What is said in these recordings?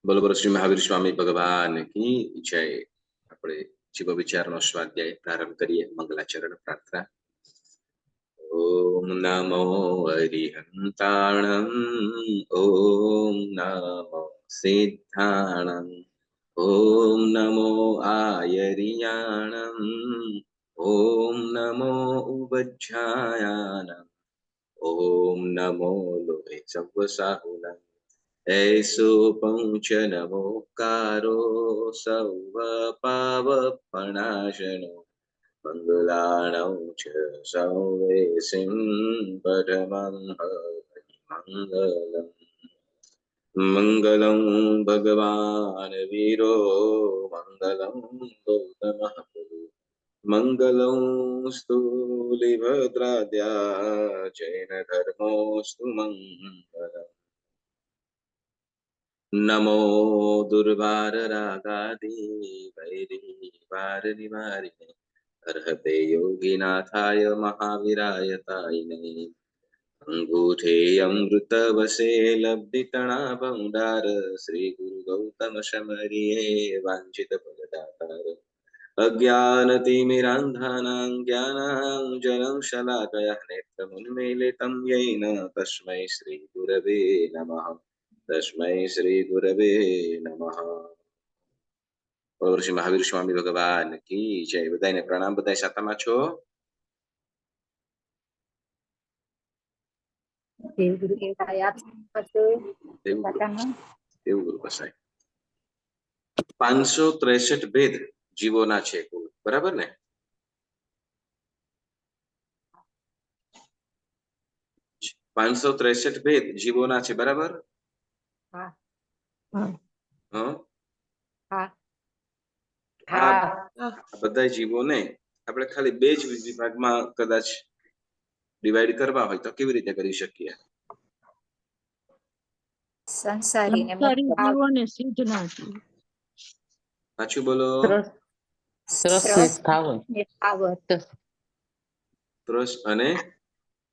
બોલો બોલો શ્રી મહાવીર સ્વામી ભગવાન કી જય. આપણે જીવ વિચારનો સ્વાધ્યાય પ્રારંભ કરીએ. મંગલાચરણ પ્રાર્થના. ઓમ નમો હરિહંતાણં, ઓમ નમો સિદ્ધાણં, ઓમ નમો આયરિયાણં, ઓમ નમો ઉબજ્જાયાનં, ઓમ નમો લોહે સવ્વસાહુનં, એસો પંચ નમોકારો સૌવ પાવપણાશનો, મંગલાણૌ ચ સૌવેસિં પરમં મંગલમ. મંગલં ભગવાન વીરો મંગલં ગૌતમઃ પ્રભુ, મંગલં સ્થૂલિભદ્રાદ્યા જૈન ધર્મોસ્તુ મંગલમ. નમો દુર્વાર રાગાદી વૈરી વાર નિવારિને, અર્હતે યોગીનાથાય મહાવીરાય તાයිને, અંગૂઠે અમૃત વસે લબ્ધિતણા ભંડાર, શ્રી ગુરુ ગૌતમ શમરિયે વાંછિત ફલદાતાર, અજ્ઞાનતિમિરાંધાનાં જ્ઞાનાંજनं શલાકયા, નેત્રముન્મીલિतं યેન તસ્मै શ્રી ગુરવે નમઃ, તસ્मै શ્રી ગુરવે નમઃ. શ્રી મહાવીર સ્વામી ભગવાન કી જય. બધાને પ્રણામ. બધા સાતામાં છો? દેવગુરુ કસાય. 563 ભેદ જીવોના છે કુલ, બરાબર ને? પાંચસો 563 ભેદ જીવોના છે, બરાબર? બધા જીવોને આપણે ખાલી બે જ વિભાગમાં કદાચ ડિવાઈડ કરવા હોય તો કેવી રીતે કરી શકીએ? સંસારી જીવોને સિદ્ધના જીવો. પાછું બોલો. ત્રસ અને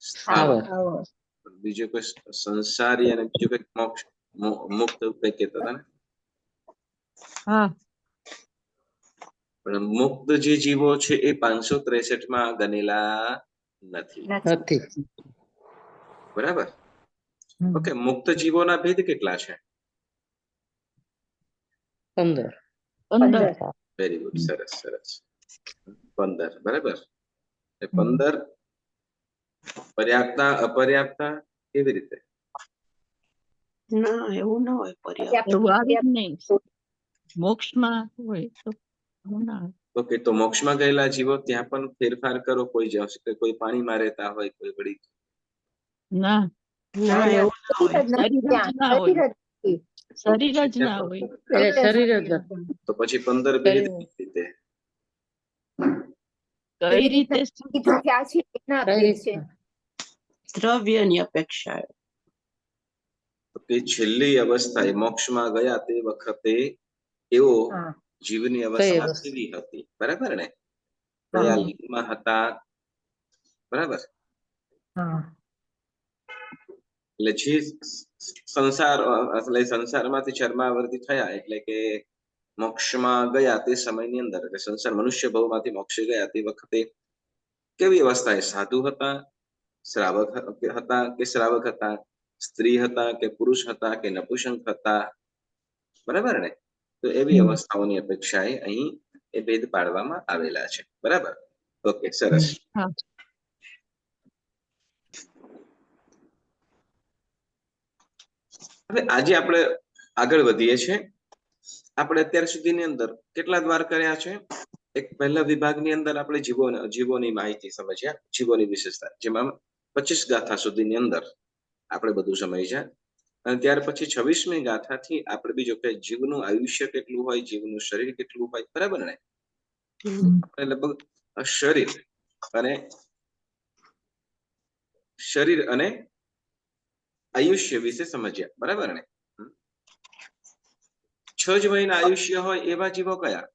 સ્થાવર. બીજો કોઈ સંસારી અને બીજો કોઈ મોક્ષ મુક્ત કઈ કહેતા હતા ને? પણ મુક્ત જે જીવો છે એ 563 માં ગણેલા નથી, બરાબર? ઓકે, મુક્ત જીવોના ભેદ કેટલા છે? 15. વેરી ગુડ, સરસ સરસ. 15, બરાબર. 15 પર્યાપ્તા અપર્યાપ્તા કેવી રીતે? ના, એવું ના હોય. પર્યાપ્ત મોક્ષમાં હોય તો ઓકે, તો મોક્ષમાં ગયેલા જીવો ત્યાં પણ ફેરફાર કરો. કોઈ જશે, કોઈ પાણીમાં રહેતા હોય, કોઈ વળી ના ના, એવું શરીર જ ના હોય. તો પછી 15 ભેદ કેવી રીતે? કઈ રીતે દ્રવ્યની અપેક્ષા. કે છેલ્લી અવસ્થાએ મોક્ષમાં ગયા તે વખતે એવો જીવની અવસ્થા કેવી હતી, બરાબર ને? કયા લિંગમાં હતા, બરાબર? એટલે જે સંસારમાંથી ચર્માવર્તી થયા એટલે કે મોક્ષમાં ગયા તે સમયની અંદર, એટલે સંસાર મનુષ્ય ભવમાંથી મોક્ષે ગયા તે વખતે કેવી અવસ્થાએ? સાધુ હતા, શ્રાવક હતા કે શ્રાવક હતા, સ્ત્રી હતા કે પુરુષ હતા કે નપુંસક હતા, બરાબર ને? તો એવી અવસ્થાઓની અપેક્ષાએ અહીં એ ભેદ પાડવામાં આવેલા છે, બરાબર? ઓકે, સરસ. હવે આજે આપણે આગળ વધીએ છીએ. આપણે અત્યાર સુધીની અંદર કેટલા દ્વાર કર્યા છે? એક પહેલા વિભાગની અંદર આપણે જીવોની માહિતી સમજ્યા, જીવોની વિશેષતા, જેમાં 25 ગાથા સુધીની અંદર આપણે બધું સમજ્યા. અને ત્યાર પછી 26મી ગાથાથી આપણે બીજો કે જીવનું આયુષ્ય કેટલું હોય, જીવનું શરીર કેટલું હોય, બરાબર ને? લગભગ શરીર અને આયુષ્ય વિશે સમજ્યા, બરાબર ને? 6 જ મહિના આયુષ્ય હોય એવા જીવો કયા?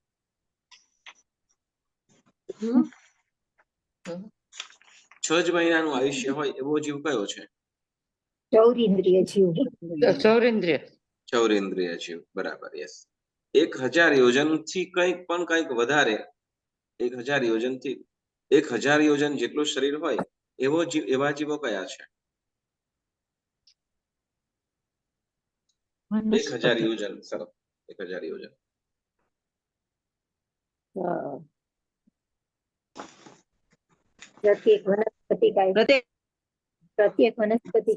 6 જ મહિનાનું આયુષ્ય હોય એવો જીવ કયો છે? ચૌરિન્દ્રિય જીવ. ચૌરિન્દ્રિય. ચૌરેન્દ્રિય જીવ, બરાબર. યસ. 1000 યોજન થી કંઈક વધારે, 1000 યોજન થી 1000 યોજન જેટલું શરીર હોય એવા જીવો કયા છે? 1000 યોજન, સરસ. 1000 યોજન. પ્રત્યેક વનસ્પતિ કાય. પ્રત્યેક વનસ્પતિ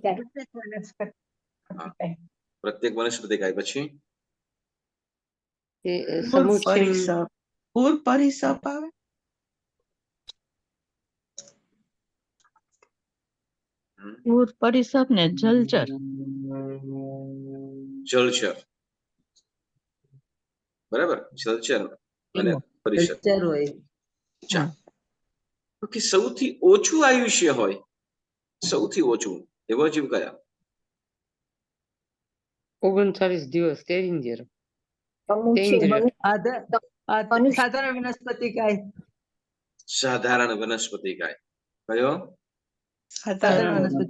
કાય. પછી પૂર પરિસપ આવે. પૂર પરિસપ ને જલચર. જળચર, બરાબર. જળચર અને પરિષદ. ઓકે. સૌથી ઓછું આયુષ્ય હોય, સૌથી ઓછું એવો જીવ કયા? 39 દિવસ. તેરીંજર. સાધારણ વનસ્પતિ કાય. સાધારણ વનસ્પતિ કાય. કયો?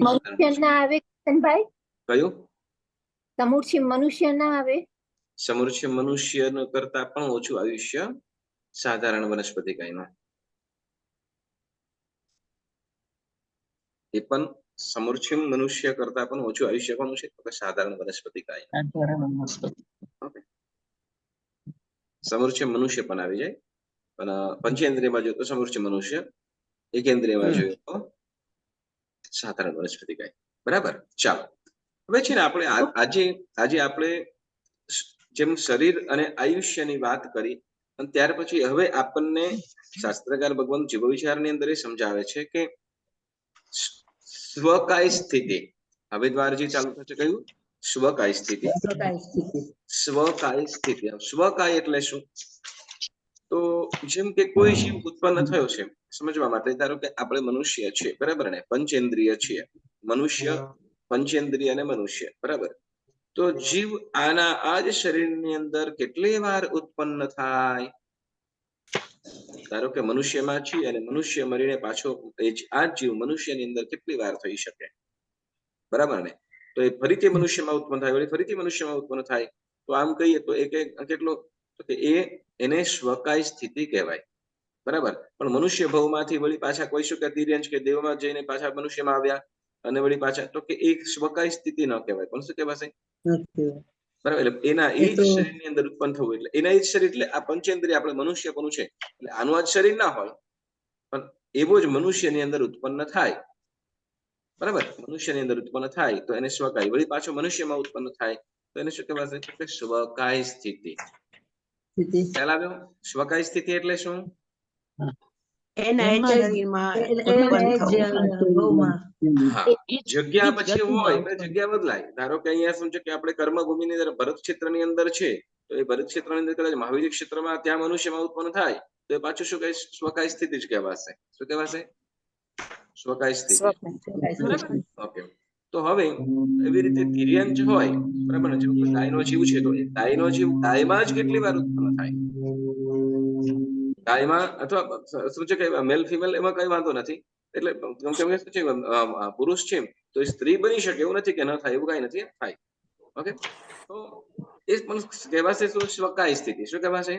મનુષ્ય ના આવે ભાઈ? કયું? સમૂર્છિ મનુષ્ય ના આવે? સમૃદ્ધ મનુષ્ય કરતા પણ ઓછું આયુષ્ય સાધારણ વનસ્પતિ કાયમાં. એ પણ સમૃદ્ધ મનુષ્ય કરતા પણ ઓછું આયુષ્ય કોનું છે? તો સાધારણ વનસ્પતિ કાય. સમૃદ્ધ મનુષ્ય પણ આવી જાય, પણ પંચેન્દ્રિયમાં જોઈએ તો સમૃદ્ધ મનુષ્ય, એકેન્દ્રિયમાં જોઈએ તો સાધારણ વનસ્પતિ કાય. બરાબર. ચાલો, હવે છે ને આપણે આજે આપણે જેમ શરીર અને આયુષ્યની વાત કરી, અને ત્યાર પછી હવે આપણને શાસ્ત્રકાર ભગવાન જીવ વિચારની અંદર એ સમજાવે છે કે સ્વકાય સ્થિતિ. હવે દ્વારજી ચાલુ થશે. કયું? સ્વકાય સ્થિતિ. સ્વકાય સ્થિતિ. સ્વકાય એટલે શું? તો જેમ કે કોઈ જીવ ઉત્પન્ન થયો છે, સમજવા માટે ધારો કે આપણે મનુષ્ય છીએ, બરાબર ને? પંચેન્દ્રિય છીએ. મનુષ્ય, પંચેન્દ્રિય અને મનુષ્ય, બરાબર. તો જીવ આ જ શરીરની અંદર કેટલી વાર ઉત્પન્ન થાય? ધારો કે મનુષ્યમાં છીએ અને મનુષ્ય મરીને પાછો આ જીવ મનુષ્યની અંદર કેટલી વાર થઈ શકે? બરાબર ને? તો એ ફરીથી મનુષ્યમાં ઉત્પન્ન થાય, વળી ફરીથી મનુષ્યમાં ઉત્પન્ન થાય. તો આમ કહીએ તો કેટલો? તો કે એને સ્વકાય સ્થિતિ કહેવાય. બરાબર. પણ મનુષ્ય ભવમાંથી વળી પાછા કોઈ શું કે તિર્યંશ કે દેવમાં જઈને પાછા મનુષ્યમાં આવ્યા અને વળી પાછા, તો કે એક સ્વકાય સ્થિતિ ન કહેવાય, પણ શું કહેવાશે? બરાબર. એટલે એના એ જ શરીરની અંદર ઉત્પન્ન થવું, એટલે એના એ જ શરીર, એટલે આ પંચેન્દ્રિય આપણે મનુષ્ય પણ છે, એટલે આનું આ શરીર ના હોય, પણ એવો જ મનુષ્યની અંદર ઉત્પન્ન થાય. બરાબર. મનુષ્યની અંદર ઉત્પન્ન થાય તો એને સ્વકાય. વળી પાછો મનુષ્યમાં ઉત્પન્ન થાય તો એને શું કહેવાશે? સ્વકાય સ્થિતિ. ખ્યાલ આવ્યો? સ્વકાય સ્થિતિ એટલે શું? જગ્યા પછી હોય, જગ્યા બદલાય. ધારો કે અહીંયા સમજો કે આપણે કર્મભૂમિની અંદર ભરત ક્ષેત્રની અંદર છે, તો એ ભરત ક્ષેત્રની અંદર કદાચ મહાવીર ક્ષેત્રમાં ત્યાં મનુષ્યમાં ઉત્પન્ન થાય તો એ પાછું શું કહે? સ્વકાય સ્થિતિ જ કહેવાશે. શું કહેવાશે? સ્વકાય સ્થિતિ. ઓકે. તો હવે એવી રીતે તિર્યંચ હોય, બરાબર ને? જેમ કે ગાયનો જીવ છે, તો એ ગાયનો જીવ ગાયમાં જ કેટલી વાર ઉત્પન્ન થાય? ગાયમાં અથવા શું છે કે મેલ ફિમેલ એમાં કઈ વાંધો નથી. એટલે શું છે, પુરુષ છે તો એ સ્ત્રી બની શકે એવું નથી કે ન થાય, એવું કઈ નથી, થાય. ઓકે. તો એ પણ કહેવાશે શું? સ્વકાય સ્થિતિ. શું કહેવાશે?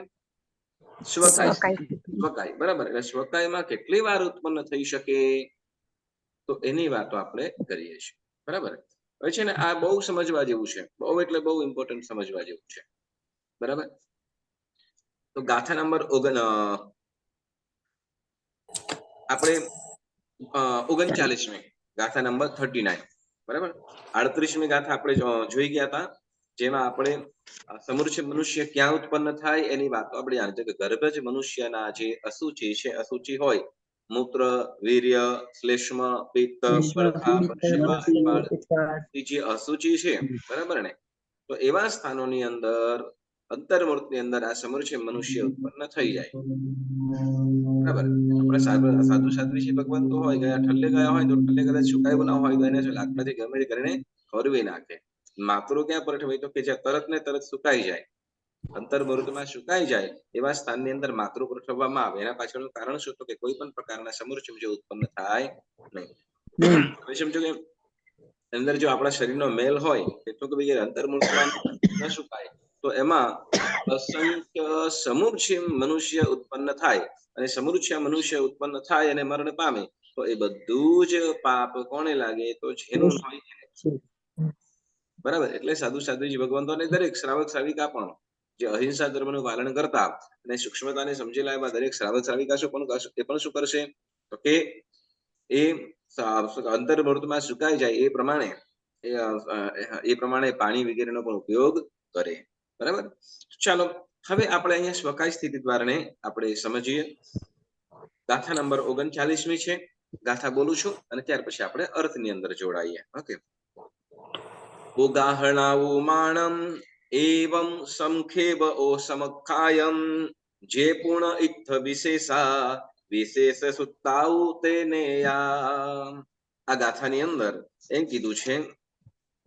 સ્વકાય સ્થિતિ. સ્વકાય. બરાબર. એટલે સ્વકાયમાં કેટલી વાર ઉત્પન્ન થઈ શકે? તો એની વાતો આપણે કરીએ છીએ. બરાબર. હવે છે ને આ બહુ સમજવા જેવું છે, બહુ એટલે બહુ ઇમ્પોર્ટન્ટ સમજવા જેવું છે. બરાબર. તો ગાથા નંબર આપણે 39મી ગાથા નંબર 39. બરાબર. 38મી ગાથા આપણે જોઈ ગયા હતા, જેમાં આપણે સમૃદ્ધ મનુષ્ય ક્યાં ઉત્પન્ન થાય એની વાતો આપણે જાણીએ કે ગર્ભજ મનુષ્યના જે અશુચિ છે, અશુચિ હોય, મૂત્ર, વીર્ય, શ્લેષ્મ, પિત્ત, બળખા, પરસેવા, જે અશુચિ છે, બરાબર ને? તો એવા સ્થાનોની અંદર અંતર્મૂર્તની અંદર આ સમૃદ્ધ મનુષ્ય ઉત્પન્ન થઈ જાય. બરાબર. આપણે સાધુ સાધ્વી ભગવાન તો હોય ગયા, ઠલ્લે ગયા હોય તો ઠલ્લે કદાચ સુકાય બનાવ હોય તો એને લાકડાથી ગમે તે કરીને ખોરવી નાખે. માતરો ક્યાં પરઠવાય? તો કે જ્યાં તરત ને તરત સુકાઈ જાય, અંતર્મૃતમાં સુકાઈ જાય એવા સ્થાનની અંદર માતૃ પરઠવવામાં આવે. એના પાછળનું કારણ શું? તો કે કોઈ પણ પ્રકારના સમૃદ્ધ જે ઉત્પન્ન થાય નહીં. હવે સમજો કે અંદર જો આપણા શરીરનો મેલ હોય એટલું કે ભાઈ અંતર્મુખમાં ન સુકાય તો એમાં અસંખ્ય સમુચ્છિમ મનુષ્ય ઉત્પન્ન થાય અને સમુચ્છ મનુષ્ય ઉત્પન્ન થાય અને મરણ પામે તો એ બધું જ પાપ કોને લાગે તો જેનું હોય એને. બરાબર. એટલે સાધુ સાધુજી ભગવંતો અને દરેક શ્રાવક શ્રાવિકા પણ જે અહિંસા ધર્મનું પાલન કરતા અને સૂક્ષ્મતાને સમજેલા એવા દરેક શ્રાવક શ્રાવિકા એ પણ શું કરશે તો કે એ અંતર્મુહૂર્તમાં સુકાઈ જાય એ પ્રમાણે પાણી વગેરેનો પણ ઉપયોગ કરે. બરાબર. ચાલો હવે આપણે અહીંયા સ્વકાય સ્થિતિ દ્વારને આપણે સમજીએ. ગાથા નંબર 39મી છે. ગાથા બોલું છું અને ત્યાર પછી આપણે અર્થની અંદર જોડાઈએ. ઓકે. ઉદાહરણાવમાણમ એવં સંખેબ ઓ સમખાયમ જે પૂર્ણ ઇત્થ વિશેષા વિશેષ સુત્તાઉ તેને આ ગાથાની અંદર એમ કીધું છે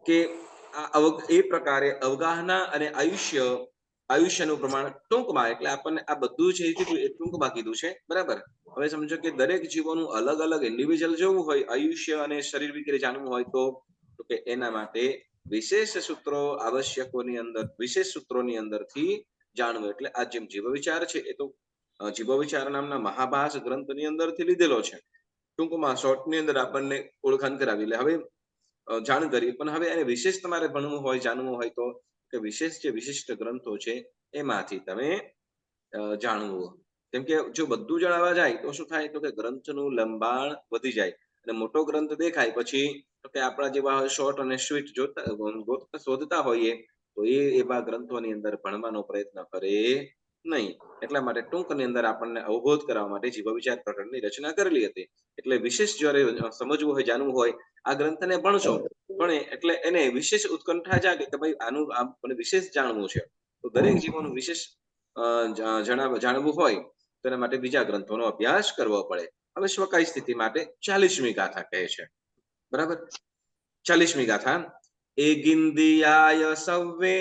કે એ પ્રકારે અવગાહના અને આયુષ્યનું પ્રમાણ ટૂંકમાં એટલે આપણને આ બધું છે એ ટૂંકમાં કીધું છે. બરાબર. હવે સમજો કે દરેક જીવોનું અલગ અલગ ઇન્ડિવિજ્યુઅલ જોવું હોય આયુષ્ય અને શરીર વિશે જાણવું હોય તો કે એના માટે વિશેષ સૂત્રો આવશ્યકોની અંદર વિશેષ સૂત્રોની અંદરથી જાણવું. એટલે આ જેમ જીવ વિચાર છે એ તો જીવ વિચાર નામના મહાભાસ ગ્રંથની અંદરથી લીધેલો છે. ટૂંકમાં શોર્ટની અંદર આપણને ઓળખાણ કરાવી લે. હવે જાણ કરી પણ હવે એને વિશેષ તમારે ભણવું હોય જાણવું હોય તો કે વિશેષ જે વિશિષ્ટ ગ્રંથો છે એમાંથી તમે જાણવું. કેમ કે જો બધું જણાવવા જાય તો શું થાય તો કે ગ્રંથનું લંબાણ વધી જાય અને મોટો ગ્રંથ દેખાય પછી તો કે આપણા જેવા શોર્ટ અને સ્વીટ શોધતા હોઈએ તો એવા ગ્રંથોની અંદર ભણવાનો પ્રયત્ન કરે નહીં. એટલા માટે ટૂંકની અંદર આપણને અવબોધ કરવા માટે જીવ વિચાર પ્રકરણની રચના કરેલી હતી. એટલે વિશેષ જ્યારે સમજવું હોય જાણવું હોય આ ગ્રંથને ભણશો પણ એટલે એને વિશેષ ઉત્કંઠા જાગે કે ભાઈ આનું મને વિશેષ જાણવું છે તો દરેક જીવોનું વિશેષ જાણવું હોય તો એના માટે બીજા ગ્રંથોનો અભ્યાસ કરવો પડે. હવે સ્વકાય સ્થિતિ માટે 40મી ગાથા કહે છે. બરાબર. 40મી ગાથા એ ગિંદિયાય સવ્વે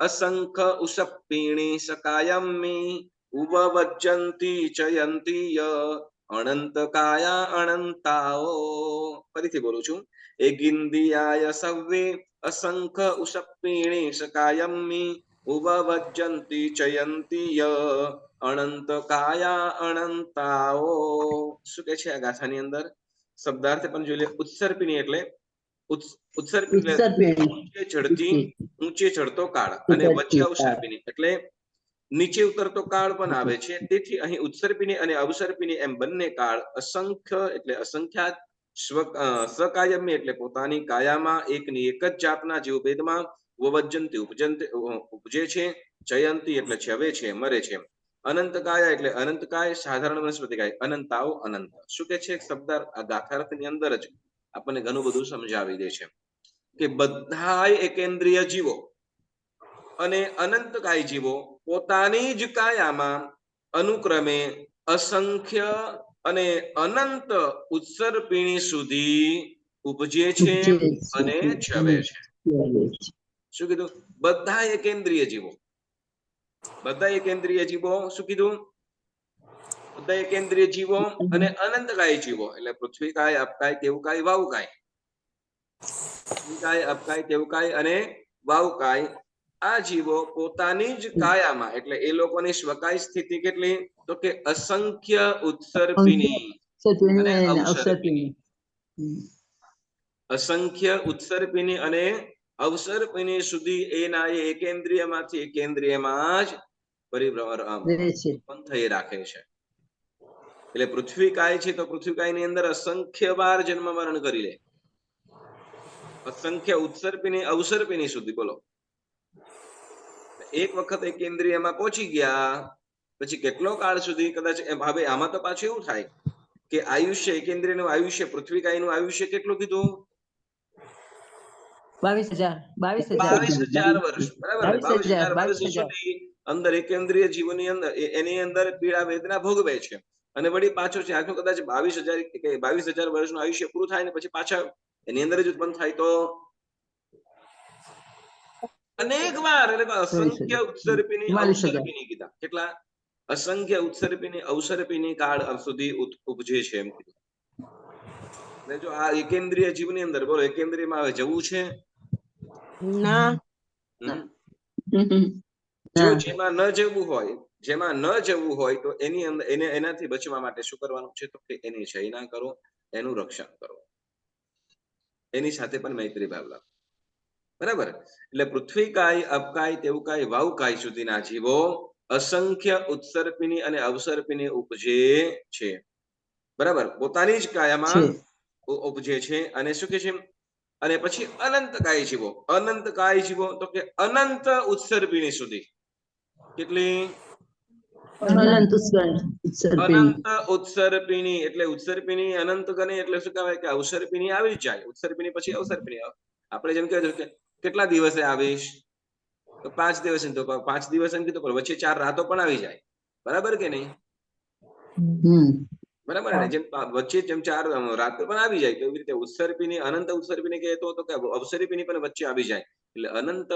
અસંખ ઉષપીણી સકાયમ્મી ઉપવજ્જંતી ચયંતીય અનંત કાયા અનંતાઓ. ફરીથી બોલું છું. એ ગિંદિયાય સવ્વે અસંખ ઉષપીણી સકાયમ્મી ઉપવજ્જંતી ચયંતીય અનંત કાયા અનંતાઓ. શું કે છે આ ગાથાની અંદર? શબ્દાર્થ પણ જોઈ લે. ઉત્સર્પિણી એટલે ઊંચે ચડતો કાળ અને વચ્ચે અવસર્પિણી એટલે નીચે ઉતરતો કાળ પણ આવે છે. તેથી અહીં ઉત્સર્પિણી અને અવસર્પિણી એમ બંને કાળ અસંખ્ય એટલે અસંખ્યાત સ્વકાયમ્ય એટલે પોતાની કાયામાં એકની એક જ જાતના જીવભેદમાં વવજ્જંતી ઉપજે છે. જયંતી એટલે છવે છે મરે છે. અનંત કાયા એટલે અનંત કાય સાધારણ વનસ્પતિ કાય અનંતાઓ અનંત. શું કે છે શબ્દ આ ગાથાર્થની અંદર જ આપણને ઘણું બધું સમજાવી દે છે કે બધા એકેન્દ્રિય જીવો અને અનંત કાય જીવો પોતાની જ કાયામાં અનુક્રમે અસંખ્ય અને અનંત ઉત્સર્પિણી સુધી ઉપજે છે અને છવે છે. શું કીધું? બધા એકેન્દ્રિય જીવો. બધા એકેન્દ્રિય જીવો શું કીધું? બધા એકેન્દ્રિય જીવો અને અનંતકાય જીવો એટલે પૃથ્વી કાય અપકાય કેવકાય વાવકાય. કાય અપકાય કેવકાય અને વાવકાય આ જીવો પોતાની જ કાયામાં એટલે એ લોકોની સ્વકાય સ્થિતિ કેટલી તો કે અસંખ્ય ઉત્સર્પિણી અને અવસર્પિણી. અસંખ્ય ઉત્સર્પિણી અને અવસર્પિણી સુધી એના એકેન્દ્રિયમાંથી એકેન્દ્રિયમાં જ પરિભ્રમણ થઈ રાખે છે. એટલે પૃથ્વી કાય છે તો પૃથ્વી કાય ની અંદર અસંખ્ય વાર જન્મ મરણ કરી લે. અસંખ્ય ઉત્સર્પિણી અવસર્પિણી સુધી બોલો. એક વખત એકેન્દ્રિયમાં પહોંચી ગયા પછી કેટલો કાળ સુધી કદાચ હવે આમાં તો પાછું એવું થાય કે આયુષ્ય એકેન્દ્રિયનું આયુષ્ય પૃથ્વી કાયનું આયુષ્ય કેટલું કીધું? 22,000 વર્ષ. બરાબર. 22,000 વર્ષ સુધી અંદર એકેન્દ્રિય જીવોની અંદર એની અંદર પીડા વેદના ભોગવે છે અને વળી પાછો છે આખું કદાચ 22,000 વર્ષનું આયુષ્ય પૂરું થાય ને પછી પાછા એની અંદર જ ઉત્પન્ન થાય તો અનેક વાર એટલે અસંખ્ય ઉત્સર્પિણી અવસર્પિણી કીધા. કેટલા? અસંખ્ય ઉત્સર્પિણી અવસર્પિણી કાળ સુધી ઉપજે છે એમ કીધું. ને જો આ એકેન્દ્રિય જીવની અંદર બોલો એકેન્દ્રિયમાં હવે જવું છે? ના હમ. હમ. જો ના. જેમાં ન જવું હોય તો એની અંદર એનાથી બચવા માટે શું કરવાનું છે તો કે એની જયના કરો, એનું રક્ષણ કરો, એની સાથે પણ મૈત્રી ભાવ લાવો. બરાબર. એટલે પૃથ્વીકાય, અપકાય, તેવકાય, વાવકાય સુધીના જીવો અસંખ્ય ઉત્સર્પિણી અને અવસર્પિણી ઉપજે છે. બરાબર. પોતાની જ કાયામાં ઉપજે છે અને શું કે છે અને પછી અનંતકાય જીવો તો કે અનંત ઉત્સર્પિણી સુધી. કેટલી? અનંત ઉત્સર્પિણી. અનંત ઉત્સર્પિણી. એટલે ઉત્સર્પિણી અનંત ગણે એટલે શું કહેવાય કે અવસર્પિણી આવી જાય. ઉત્સર્પિણી પછી અવસર્પિણી. આપણે જેમ કહેવાય કે કેટલા દિવસે આવીશ તો 5 દિવસે, તો 5 દિવસ એમ કીધું પણ વચ્ચે 4 રાતો પણ આવી જાય. બરાબર કે નહીં? બરાબર ને? જેમ વચ્ચે જેમ 4 રાતો પણ આવી જાય તો એવી રીતે ઉત્સર્પિણી અનંત ઉત્સર્પિણી કહેતો તો કે અવસર્પિણી પણ વચ્ચે આવી જાય. એટલે અનંત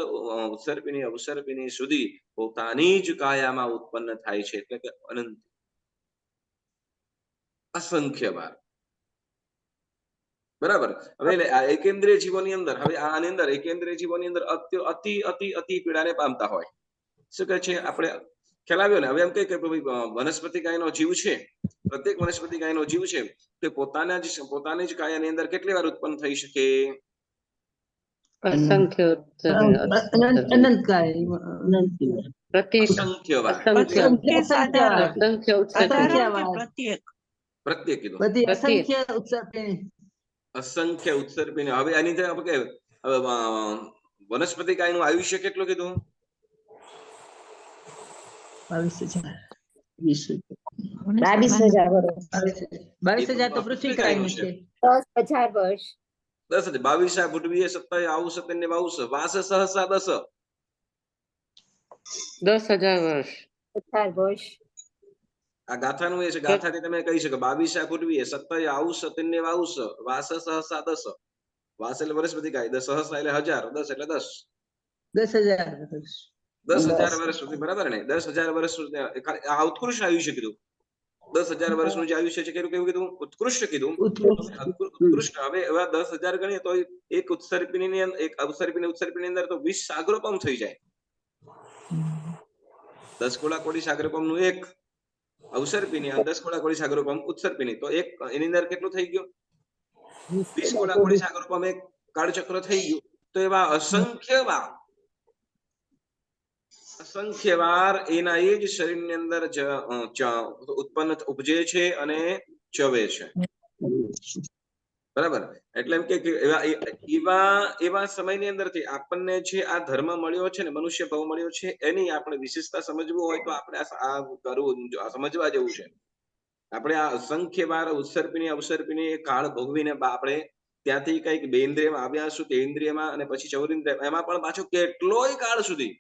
ઉત્સર્પિણી અવસર્પિણી સુધી પોતાની જ કાયામાં ઉત્પન્ન થાય છે. એટલે કે અનંત, અસંખ્ય વાર. બરાબર. હવે આ એકેન્દ્રિય જીવોની અંદર, હવે આની અંદર એકેન્દ્રિય જીવોની અંદર અતિ અતિ અતિ પીડાને પામતા હોય. શું કહે છે? આપણે ખ્યાલ આવ્યો ને? હવે એમ કે વનસ્પતિ કાયનો જીવ છે, પ્રત્યેક વનસ્પતિ કાયનો જીવ છે તે પોતાની જ કાયાની અંદર કેટલી વાર ઉત્પન્ન થઈ શકે? અસંખ્ય અનંતકાય. પ્રત્યેક અસંખ્ય વાર. અસંખ્ય ઉત્સર્પિણી. પ્રત્યેક કીધું. બધી અસંખ્ય ઉત્સર્પિણી. અસંખ્ય ઉત્સર્પિણી. હવે આની અંદર આપણે હવે વનસ્પતિ કાયનું આયુષ્ય કેટલું કીધું? 22,000. 22,000 વર્ષ. 22,000 તો પૃથ્વી કાયનું છે. 10,000 વર્ષ. 10 22 ભૂટવીએ 27 આવું 27 ને 22 વાસ સહસા 10. 10,000 વર્ષ. 10,000 વર્ષ. આ ગાથાનું એ છે. ગાથાથી તમે કહી શકો 22 ભૂટવીએ 27 આવું 27 ને 22 વાસ સહસા 10. વાસ એટલે વનસ્પતિ કાય, સહસા એટલે 1000, 10 એટલે 10. 10,000 વર્ષ. 10,000 વર્ષ સુધી. બરાબર ને? 10,000 વર્ષ સુધી આ ઉત્કૃષ્ટ આયુષ્ય કીધું. 10,000 વર્ષનું જે આયુષ્ય છે કેવું કીધું? ઉત્કૃષ્ટ કીધું. ઉત્કૃષ્ટ. હવે એવા 10,000 ગણીએ તો એક ઉત્સર્પિણી એક ઉત્સર્પિણી અંદર તો 20 સાગરોપમ થઈ જાય. 10 ગોળા કોડી સાગરોપમનું એક અવસર્પિણી અને 10 ગોળા કોડી સાગરોપમ ઉત્સર્પિણી, તો એક એની અંદર કેટલું થઈ ગયું? 20 ગોળા કોડી સાગરોપમ એક કાળચક્ર થઈ ગયું. તો એવા અસંખ્ય વાર એના એ જ શરીરની અંદર ઉત્પન્ન ઉપજે છે અને ચવે છે. બરાબર. એટલે એમ કે એવા સમયની અંદરથી આપણને જે આ ધર્મ મળ્યો છે ને, મનુષ્ય ભાવ મળ્યો છે, એની આપણે વિશેષતા સમજવું હોય તો આપણે આ કરવું, સમજવા જેવું છે. આપણે આ અસંખ્ય વાર ઉત્સર્પિણી અવસર્પિણી કાળ ભોગવીને આપણે ત્યાંથી કઈક 2 ઇન્દ્રિયમાં આવ્યા છું, 3 ઇન્દ્રિયમાં અને પછી 4 ઇન્દ્રિય, એમાં પણ પાછું કેટલોય કાળ સુધી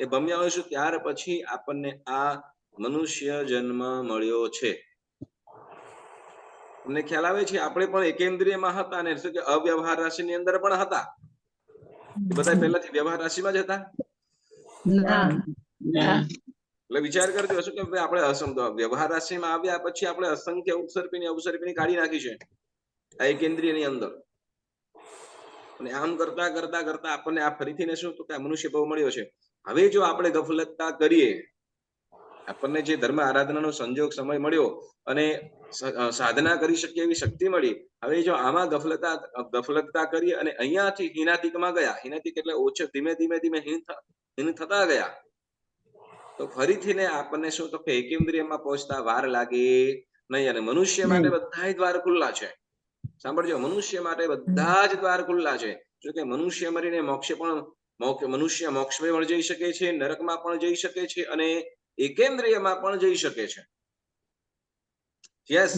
એ ભમ્યા હોઈશું, ત્યાર પછી આપણને આ મનુષ્ય જન્મ મળ્યો છે. તમને ખ્યાલ આવે છે? આપણે પણ એકેન્દ્રિયમાં હતા અને શું કે અવ્યવહાર રાશિની અંદર પણ હતા. બધા પહેલાથી વ્યવહાર રાશિમાં જ હતા. એટલે વિચાર કરજો શું કે આપણે વ્યવહાર રાશિમાં આવ્યા પછી આપણે અસંખ્ય ઉત્સર્પિણી અવસર્પિણી કાઢી નાખી છે આ એકેન્દ્રિયની અંદર. અને આમ કરતા કરતા કરતા આપણને આ ફરીથી શું તો કે આ મનુષ્ય ભાવ મળ્યો છે. હવે જો આપણે ગફલતતા કરીએ, આપણને જે ધર્મ આરાધનાનો સંજોગ સમય મળ્યો અને સાધના કરી શકીએ એવી શક્તિ મળી, હવે જો આમાં ગફલતતા કરી અને અહીંયાથી હિનાતિકમાં ગયા, હિનાતિક એટલે ઓછો ધીમે ધીમે ધીમે હીન થતા ગયા, તો ફરીથી ને આપણને શું તો કે એકેન્દ્રિયમાં પહોંચતા વાર લાગે નહીં. અને મનુષ્ય માટે બધા દ્વાર ખુલ્લા છે. સાંભળજો, મનુષ્ય માટે બધા જ દ્વાર ખુલ્લા છે. જો કે મનુષ્ય મરીને મનુષ્ય મોક્ષમાં પણ જઈ શકે છે, નરકમાં પણ જઈ શકે છે અને એકેન્દ્રિયમાં પણ જઈ શકે છે. યસ,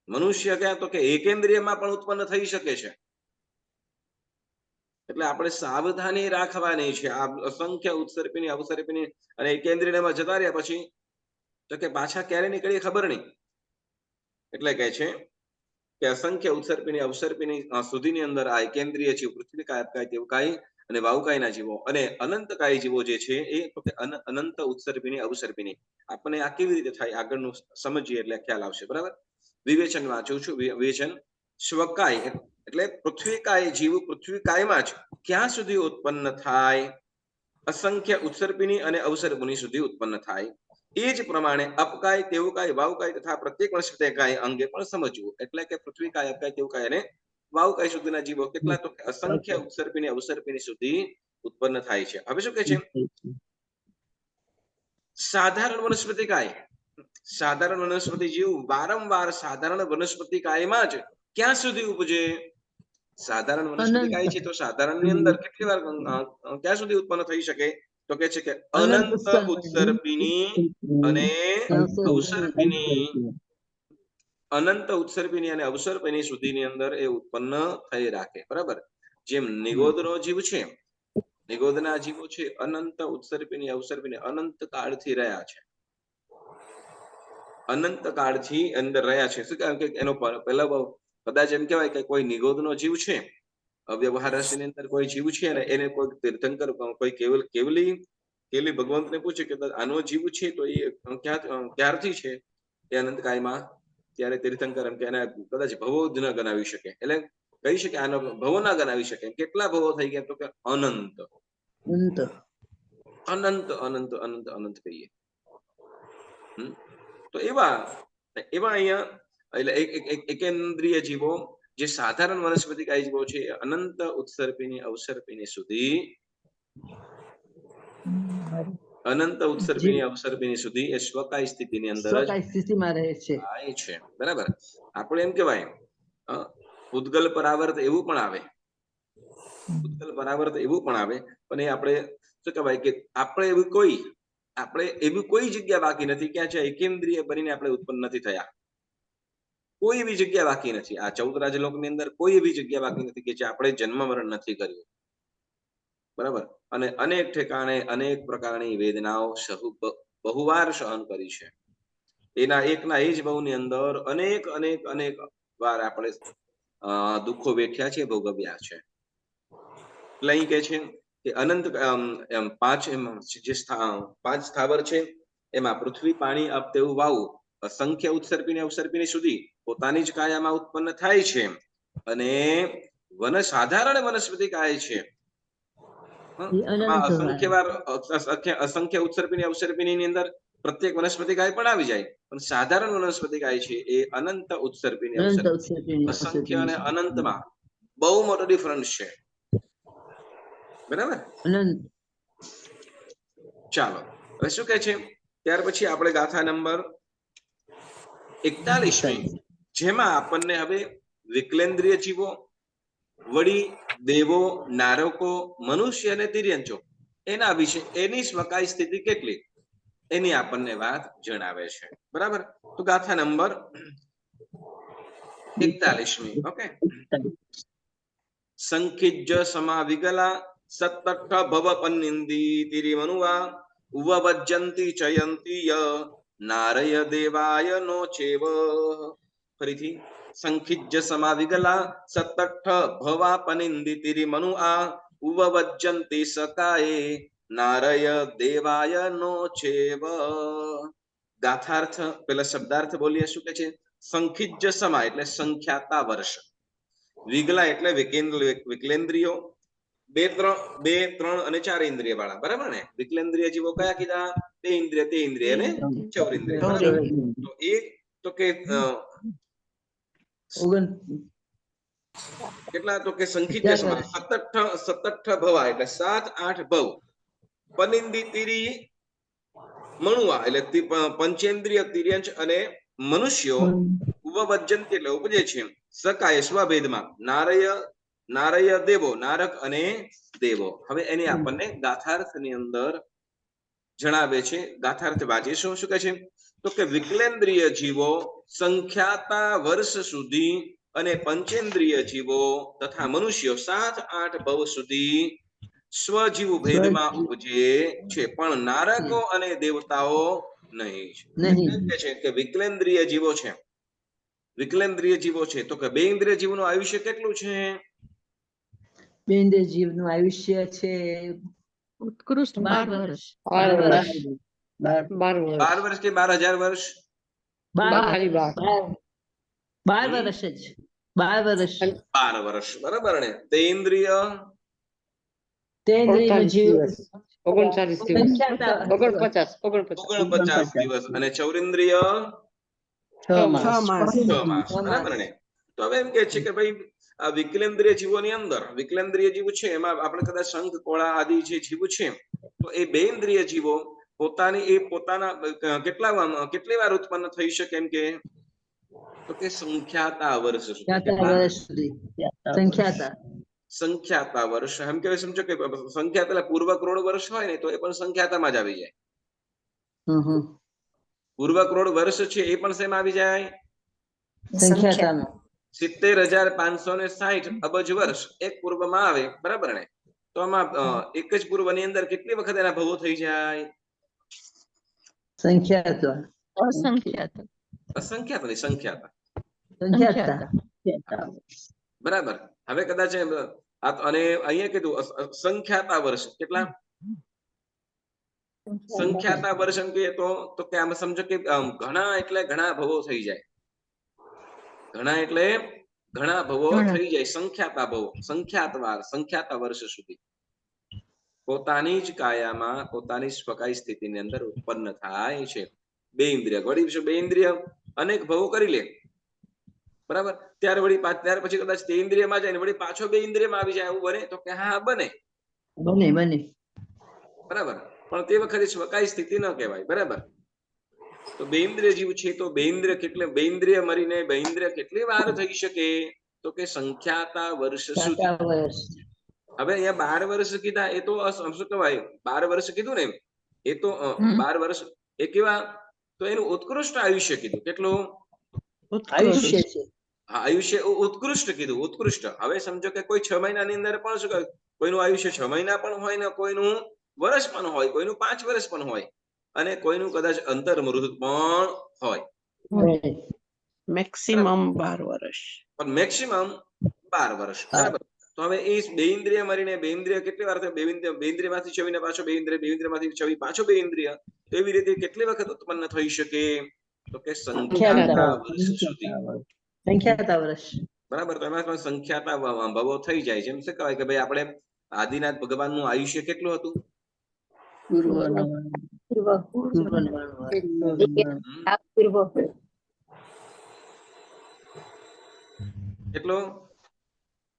મનુષ્ય ક્યાં તો કે એકેન્દ્રિયમાં પણ ઉત્પન્ન થઈ શકે છે. એટલે આપણે સાવધાની રાખવાની છે. આ અસંખ્ય ઉત્સર્પિણી અવસર્પિણી અને એકેન્દ્રિયમાં જતા રહ્યા પછી તો કે પાછા ક્યારે નીકળીએ ખબર નહીં. એટલે કહે છે કે અસંખ્ય ઉત્સર્પિણી અવસર્પિણી સુધીની અંદર આ એકેન્દ્રિય જીવ પૃથ્વીકાય, અપકાય, તેવકાય અને વાવકાયના જીવો અને અનંતકાય જીવો જે છે એ તો કે અનંત ઉત્સર્પિણી અવસર્પિણી. આપણને આ કેવી રીતે થાય આગળનું સમજીએ એટલે ખ્યાલ આવશે. બરાબર. વિવેચન વાંચું છું. વિવેચન સ્વકાય એટલે પૃથ્વીકાય જીવ પૃથ્વીકાયમાં જ ક્યાં સુધી ઉત્પન્ન થાય? અસંખ્ય ઉત્સર્પિણી અને અવસર્પિણી સુધી ઉત્પન્ન થાય. એ જ પ્રમાણે અપકાય, તેવુકાય, વાવકાય તથા પ્રત્યેક વનસ્પતિકાય અંગે પણ સમજવું. એટલે કે પૃથ્વીકાય, અપકાય, તેવુકાય અને વાવકાય સુધીના જીવો કેટલા? તો અસંખ્ય ઉત્સર્પિણી અવસર્પિણી સુધી ઉત્પન્ન થાય છે. હવે શું કહે છે? સાધારણ વનસ્પતિકાય, સાધારણ વનસ્પતિ જીવ વારંવાર સાધારણ વનસ્પતિકાયમાં જ ક્યાં સુધી ઉપજે? સાધારણ વનસ્પતિકાય છે તો સાધારણ ની અંદર કેટલી વાર ક્યાં સુધી ઉત્પન્ન થઈ શકે? તો કે છે કે અનંત ઉત્સર્પિણી અને અવસર્પિણી, અનંત ઉત્સર્પિણી અને અવસર્પિણી સુધીની અંદર એ ઉત્પન્ન થઈ રાખે. બરાબર? જેમ નિગોદનો જીવ છે, નિગોદના જીવો છે અનંત ઉત્સર્પિણી અવસર્પિણી અનંત કાળથી રહ્યા છે, અનંત કાળથી અંદર રહ્યા છે. શું કારણ કે એનો પહેલા કદાચ એમ કહેવાય કે કોઈ નિગોદનો જીવ છે, વ્યવહાર રાશિની અંદર કોઈ જીવ છે ને એને કોઈ તીર્થંકર કોઈ કેવલી ભગવંતને પૂછે કે આનો જીવ છે તો એ ક્યારથી છે? એ અનંત કાયમાં. ત્યારે તીર્થંકર એમ કે એને કદાચ ભવો જ ન ગણાવી શકે, એટલે કહી શકે આનો ભવો ના ગણાવી શકે. કેટલા ભવો થઈ ગયા? તો કે અનંત, અનંત અનંત અનંત અનંત કહીએ. તો એવા અહીંયા એટલે એકેન્દ્રિય જીવો જે સાધારણ વનસ્પતિકાય જીવો છે અનંત ઉત્સર્પિણી અવસર્પિણી સુધી, અનંત ઉત્સર્પિણી અવસર્પિણી સુધી એ સ્વકાય સ્થિતિની અંદર સ્થિતિમાં રહે છે. બરાબર? આપણે એમ કહેવાય ઉદ્ગલ પરાવર્ત એવું પણ આવે, ઉદ્ગલ પરાવર્ત એવું પણ આવે, પણ એ આપણે શું કહેવાય કે આપણે એવી કોઈ જગ્યા બાકી નથી ક્યાં છે એકેન્દ્રિય બનીને આપણે ઉત્પન્ન નથી થયા. કોઈ એવી જગ્યા બાકી નથી. આ 14 રાજલોકની અંદર કોઈ એવી જગ્યા બાકી નથી કે જે આપણે જન્મ મરણ નથી કર્યું. બરાબર? અને અનેક ઠેકાણે અનેક પ્રકારની વેદનાઓ બહુવાર સહન કરી છે. એના એકના એ જ ભાવની અંદર અનેક અનેક અનેક વાર આપણે દુઃખો વેઠ્યા છે, ભોગવ્યા છે. એટલે અહીં કે છે કે અનંત પાંચ સ્થાવર છે એમાં પૃથ્વી, પાણી, અપ, તેવું, વાયુ અસંખ્ય ઉત્સર્પિણી અવસર્પિણી સુધી પોતાની જ કાયામાં ઉત્પન્ન થાય છે. અને સાધારણ વનસ્પતિ કાય છે અસંખ્ય ઉત્સર્પિણી અવસર્પિણી ની અંદર પ્રત્યેક વનસ્પતિ કાય પણ આવી જાય, પણ સાધારણ વનસ્પતિ કાય છે એ અનંત ઉત્સર્પિણી અસંખ્ય અને અનંતમાં બહુ મોટો ડિફરન્સ છે. બરાબર? ચાલો હવે શું કે છે ત્યાર પછી આપણે ગાથા નંબર 41 જેમાં આપણને હવે વિકલેન્દ્રિય જીવો, વળી દેવો, નારકો, મનુષ્ય અને તિર્યંચો એના વિશે એની સ્વકાય સ્થિતિ કેટલી એની આપણને વાત જણાવે છે. બરાબર? તો ગાથા નંબર 41. ઓકે. સંખિજ્જ સમાવિગલા સત્તઠ ભવ પન્નિંદી તિરિમનુવા ઉવવજ્જંતી ચયંતી ય નારય દેવાય નો ચેવ. ફરીથી સંખિજ્જ સમાવિગલા સત્તઠ ભવા પનિંદી તિરિમનુઆ ઉવવજ્જંતી સકાએ નારય દેવાય નો ચેવ. ગાથાર્થ પેલા શબ્દાર્થ બોલીએ. શું કે છે? સંખિજ્જ સમા એટલે સંખ્યાતા વર્ષ, વિગલા એટલે વિકલેન્દ્રિયો, 2, 3 અને 4 ઇન્દ્રિય વાળા. બરાબર ને? વિકલેન્દ્રિય જીવો કયા કીધા? 2 ઇન્દ્રિય, 3 ઇન્દ્રિય અને 4 ઇન્દ્રિય. તો એ તો કે કેટલા? તો કે સંખિજ્જ સમા 17 ભવા એટલે 7-8 ભવ, પનિંદી તિરી મણુઆ એટલે પંચેન્દ્રિય, તિર્યંચ અને મનુષ્યો ઉપવજ્જંતી એટલે ઉપજે છે સકાય સ્વભેદમાં નારય દેવો, નારક અને દેવો. હવે એની આપણને ગાથાર્થની અંદર જણાવે છે. ગાથાર્થ વાંચીશું. શું કહે છે? તો કે વિકલેન્દ્રિય જીવો સંખ્યાતા વર્ષ સુધી અને પંચેન્દ્રિય જીવો તથા મનુષ્યો 7-8 ભવ સુધી સ્વજીવ ભેદમાં ઉપજે છે, પણ નારકો અને દેવતાઓ નહીં. છે કે વિકલેન્દ્રિય જીવો છે, વિકલેન્દ્રિય જીવો છે તો કે 2 ઇન્દ્રિય જીવનું આયુષ્ય કેટલું છે? 2 ઇન્દ્રિય જીવનું આયુષ્ય છે ઉત્કૃષ્ટ 12 વર્ષ. 12 વર્ષ કે 12,000 વર્ષ? 12 વર્ષ જ. 12 વર્ષ 12 વર્ષ બરાબર ને તેન્દ્રિય તેન્દ્રિય 48 જીવ દિવસ 39 દિવસ સંખ્યાતા 49 દિવસ અને ચૌરેન્દ્રિય 6 માસ 6 માસ 6 માસ બરાબર ને તો હવે એમ કે છે કે ભાઈ આ વિકલેન્દ્રિય જીવોની અંદર વિકલેન્દ્રિય જીવ છે એમાં આપણે કદાચ શંખ કોળા આદિ જે જીવ છે તો એ બે ઇન્દ્રિય જીવો પોતાના કેટલી વાર ઉત્પન્ન થઈ શકે એમ કે તો કે સંખ્યાતા વર્ષ સુધી સંખ્યાતા વર્ષ સુધી સંખ્યાતા વર્ષ એમ કે સમજો કે સંખ્યા પેલા પૂર્વ કરોડ વર્ષ હોય ને તો એ પણ સંખ્યાતામાં જ આવી જાય પૂર્વ કરોડ વર્ષ છે એ પણ શેમાં આવી જાય સંખ્યાતામાં 70,560 અબજ વર્ષ એક પૂર્વમાં આવે બરાબર ને તો આમાં એક જ પૂર્વની અંદર કેટલી વખત એના ભવો થઈ જાય સંખ્યાતા અસંખ્યાત નહીં સંખ્યાતા સંખ્યાતા બરાબર હવે કદાચ અને અહીંયા કીધું સંખ્યાતા વર્ષ કેટલા સંખ્યાતા વર્ષ એમ કહીએ તો કે આમ સમજો કે ઘણા એટલે ઘણા ભવો થઈ જાય ઘણા એટલે ઘણા ભવો થઈ જાય સંખ્યાતા ભવો સંખ્યાતા વર્ષ સુધી પોતાની જ કાયામાં પોતાની સ્વકાય સ્થિતિની અંદર ઉત્પન્ન થાય છે બે ઇન્દ્રિય વળી બે ઇન્દ્રિય અનેક ભવો કરી લે બરાબર ત્યાર પછી કદાચ તે ઇન્દ્રિયમાં જાય ને વળી પાછો બે ઇન્દ્રિયમાં આવી જાય એવું બને તો કે હા બને બરાબર પણ તે વખતે સ્વકાય સ્થિતિ ન કહેવાય બરાબર તો બે ઇન્દ્રિય જીવ છે તો બે ઇન્દ્રિય મરીને બે ઇન્દ્રિય કેટલી વાર થઈ શકે તો કે સંખ્યાતા વર્ષ સુધી હવે અહીંયા 12 વર્ષ કીધા એ તો શું કહેવાય 12 વર્ષ કીધું ને એ તો 12 વર્ષ એ કેવા તો એનું ઉત્કૃષ્ટ આયુષ્ય કીધું કેટલું આયુષ્ય છે આયુષ્ય ઉત્કૃષ્ટ કીધું ઉત્કૃષ્ટ હવે સમજો કે કોઈ 6 મહિનાની અંદર પણ શું કહે કોઈનું આયુષ્ય 6 મહિના પણ હોય ને કોઈનું વર્ષ પણ હોય કોઈનું 5 વર્ષ પણ હોય અને કોઈનું કદાચ અંતર મૃત પણ હોય મેક્સિમમ 12 વર્ષ પણ મેક્સિમમ 12 વર્ષ બરાબર તો હવે એ બે ઇન્દ્રિય મરીને બે ઇન્દ્રિય કેટલી વાર થાય બે ઇન્દ્રિયમાંથી છવીને પાછો બે ઇન્દ્રિયમાંથી છવી પાછો બે ઇન્દ્રિય તો એવી રીતે કેટલી વખત ઉત્પન્ન થઈ શકે તો કે સંખ્યાતા વર્ષ સુધી સંખ્યાતા વર્ષ બરાબર તો એમાં સંખ્યાતા ભવો થઈ જાય છે એમ શું કહેવાય કે ભાઈ આપણે આદિનાથ ભગવાનનું આયુષ્ય કેટલું હતું કેટલું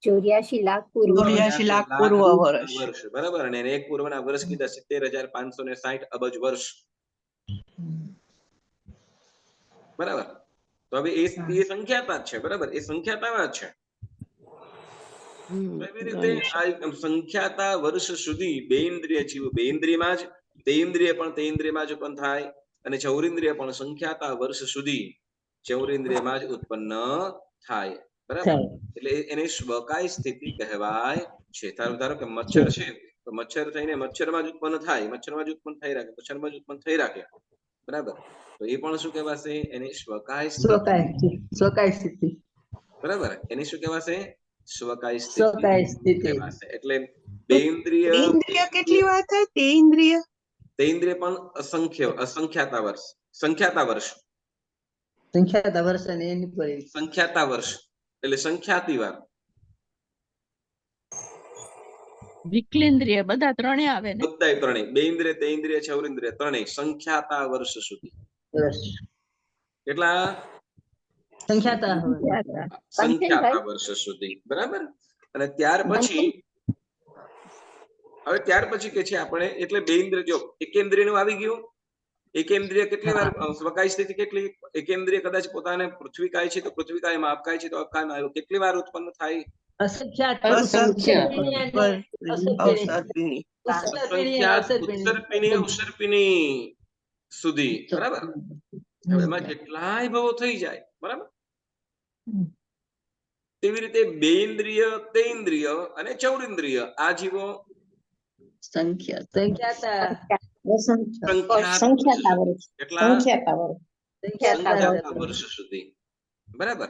84 લાખ પૂર્વ 84 લાખ પૂર્વ વર્ષ બરાબર અને એક પૂર્વના વર્ષ કીધા 70,560 અબજ વર્ષ બરાબર તો હવે એ સંખ્યાતા જ છે બરાબર એ સંખ્યાતામાં જ છે એવી રીતે આ સંખ્યાતા વર્ષ સુધી બે ઇન્દ્રિય જીવ બે ઇન્દ્રિયમાં જ તે ઇન્દ્રિય જ ઉત્પન્ન થાય અને ચૌરેન્દ્રિય પણ સંખ્યાતા વર્ષ સુધી ચૌરેન્દ્રિયમાં જ ઉત્પન્ન થાય બરાબર એટલે એને સ્વકાય સ્થિતિ કહેવાય છે ધારો કે મચ્છર છે તો મચ્છર થઈને મચ્છરમાં જ ઉત્પન્ન થાય મચ્છરમાં જ ઉત્પન્ન થઈ રાખે મચ્છરમાં જ ઉત્પન્ન થઈ રાખે બરાબર તો એ પણ શું કહેવાશે એને સ્વકાય સ્થિતિ બરાબર એને શું કહેવાશે સ્વકાય સ્થિતિ કહેવાશે એટલે બે ઇન્દ્રિય કેટલી વાર થાય તે ઇન્દ્રિય પણ સંખ્યાતા વર્ષ અને એની પર સંખ્યાતા વર્ષ એટલે સંખ્યાતી વાર વિકલેન્દ્રિય બધા ત્રણેય આવે ને બધા ત્રણેય બે ઇન્દ્રિય તે ઇન્દ્રિય ચૌરેન્દ્રિય ત્રણેય સંખ્યાતા વર્ષ સુધી કેટલા સંખ્યાતા વર્ષ સુધી બરાબર અને ત્યાર પછી કે છે આપણે એટલે બે ઇન્દ્રિય જો એકેન્દ્રિય નું આવી ગયું એકેન્દ્રિય કેટલી વાર સ્વકાય સ્થિતિ કેટલી એકેન્દ્રિય કદાચ પોતાને પૃથ્વી કાય છે તો પૃથ્વી કાયમાં આપકાય છે તો આપકાયમાં આવ્યું કેટલી વાર ઉત્પન્ન થાય ઉત્સર્પિણી સુધી બરાબર એમાં કેટલાય ભવો થઈ જાય બરાબર તેવી રીતે બે ઇન્દ્રિય તે ઇન્દ્રિય અને ચૌરેન્દ્રિય આ જીવો સંખ્યાતા વર્ષ સુધી બરાબર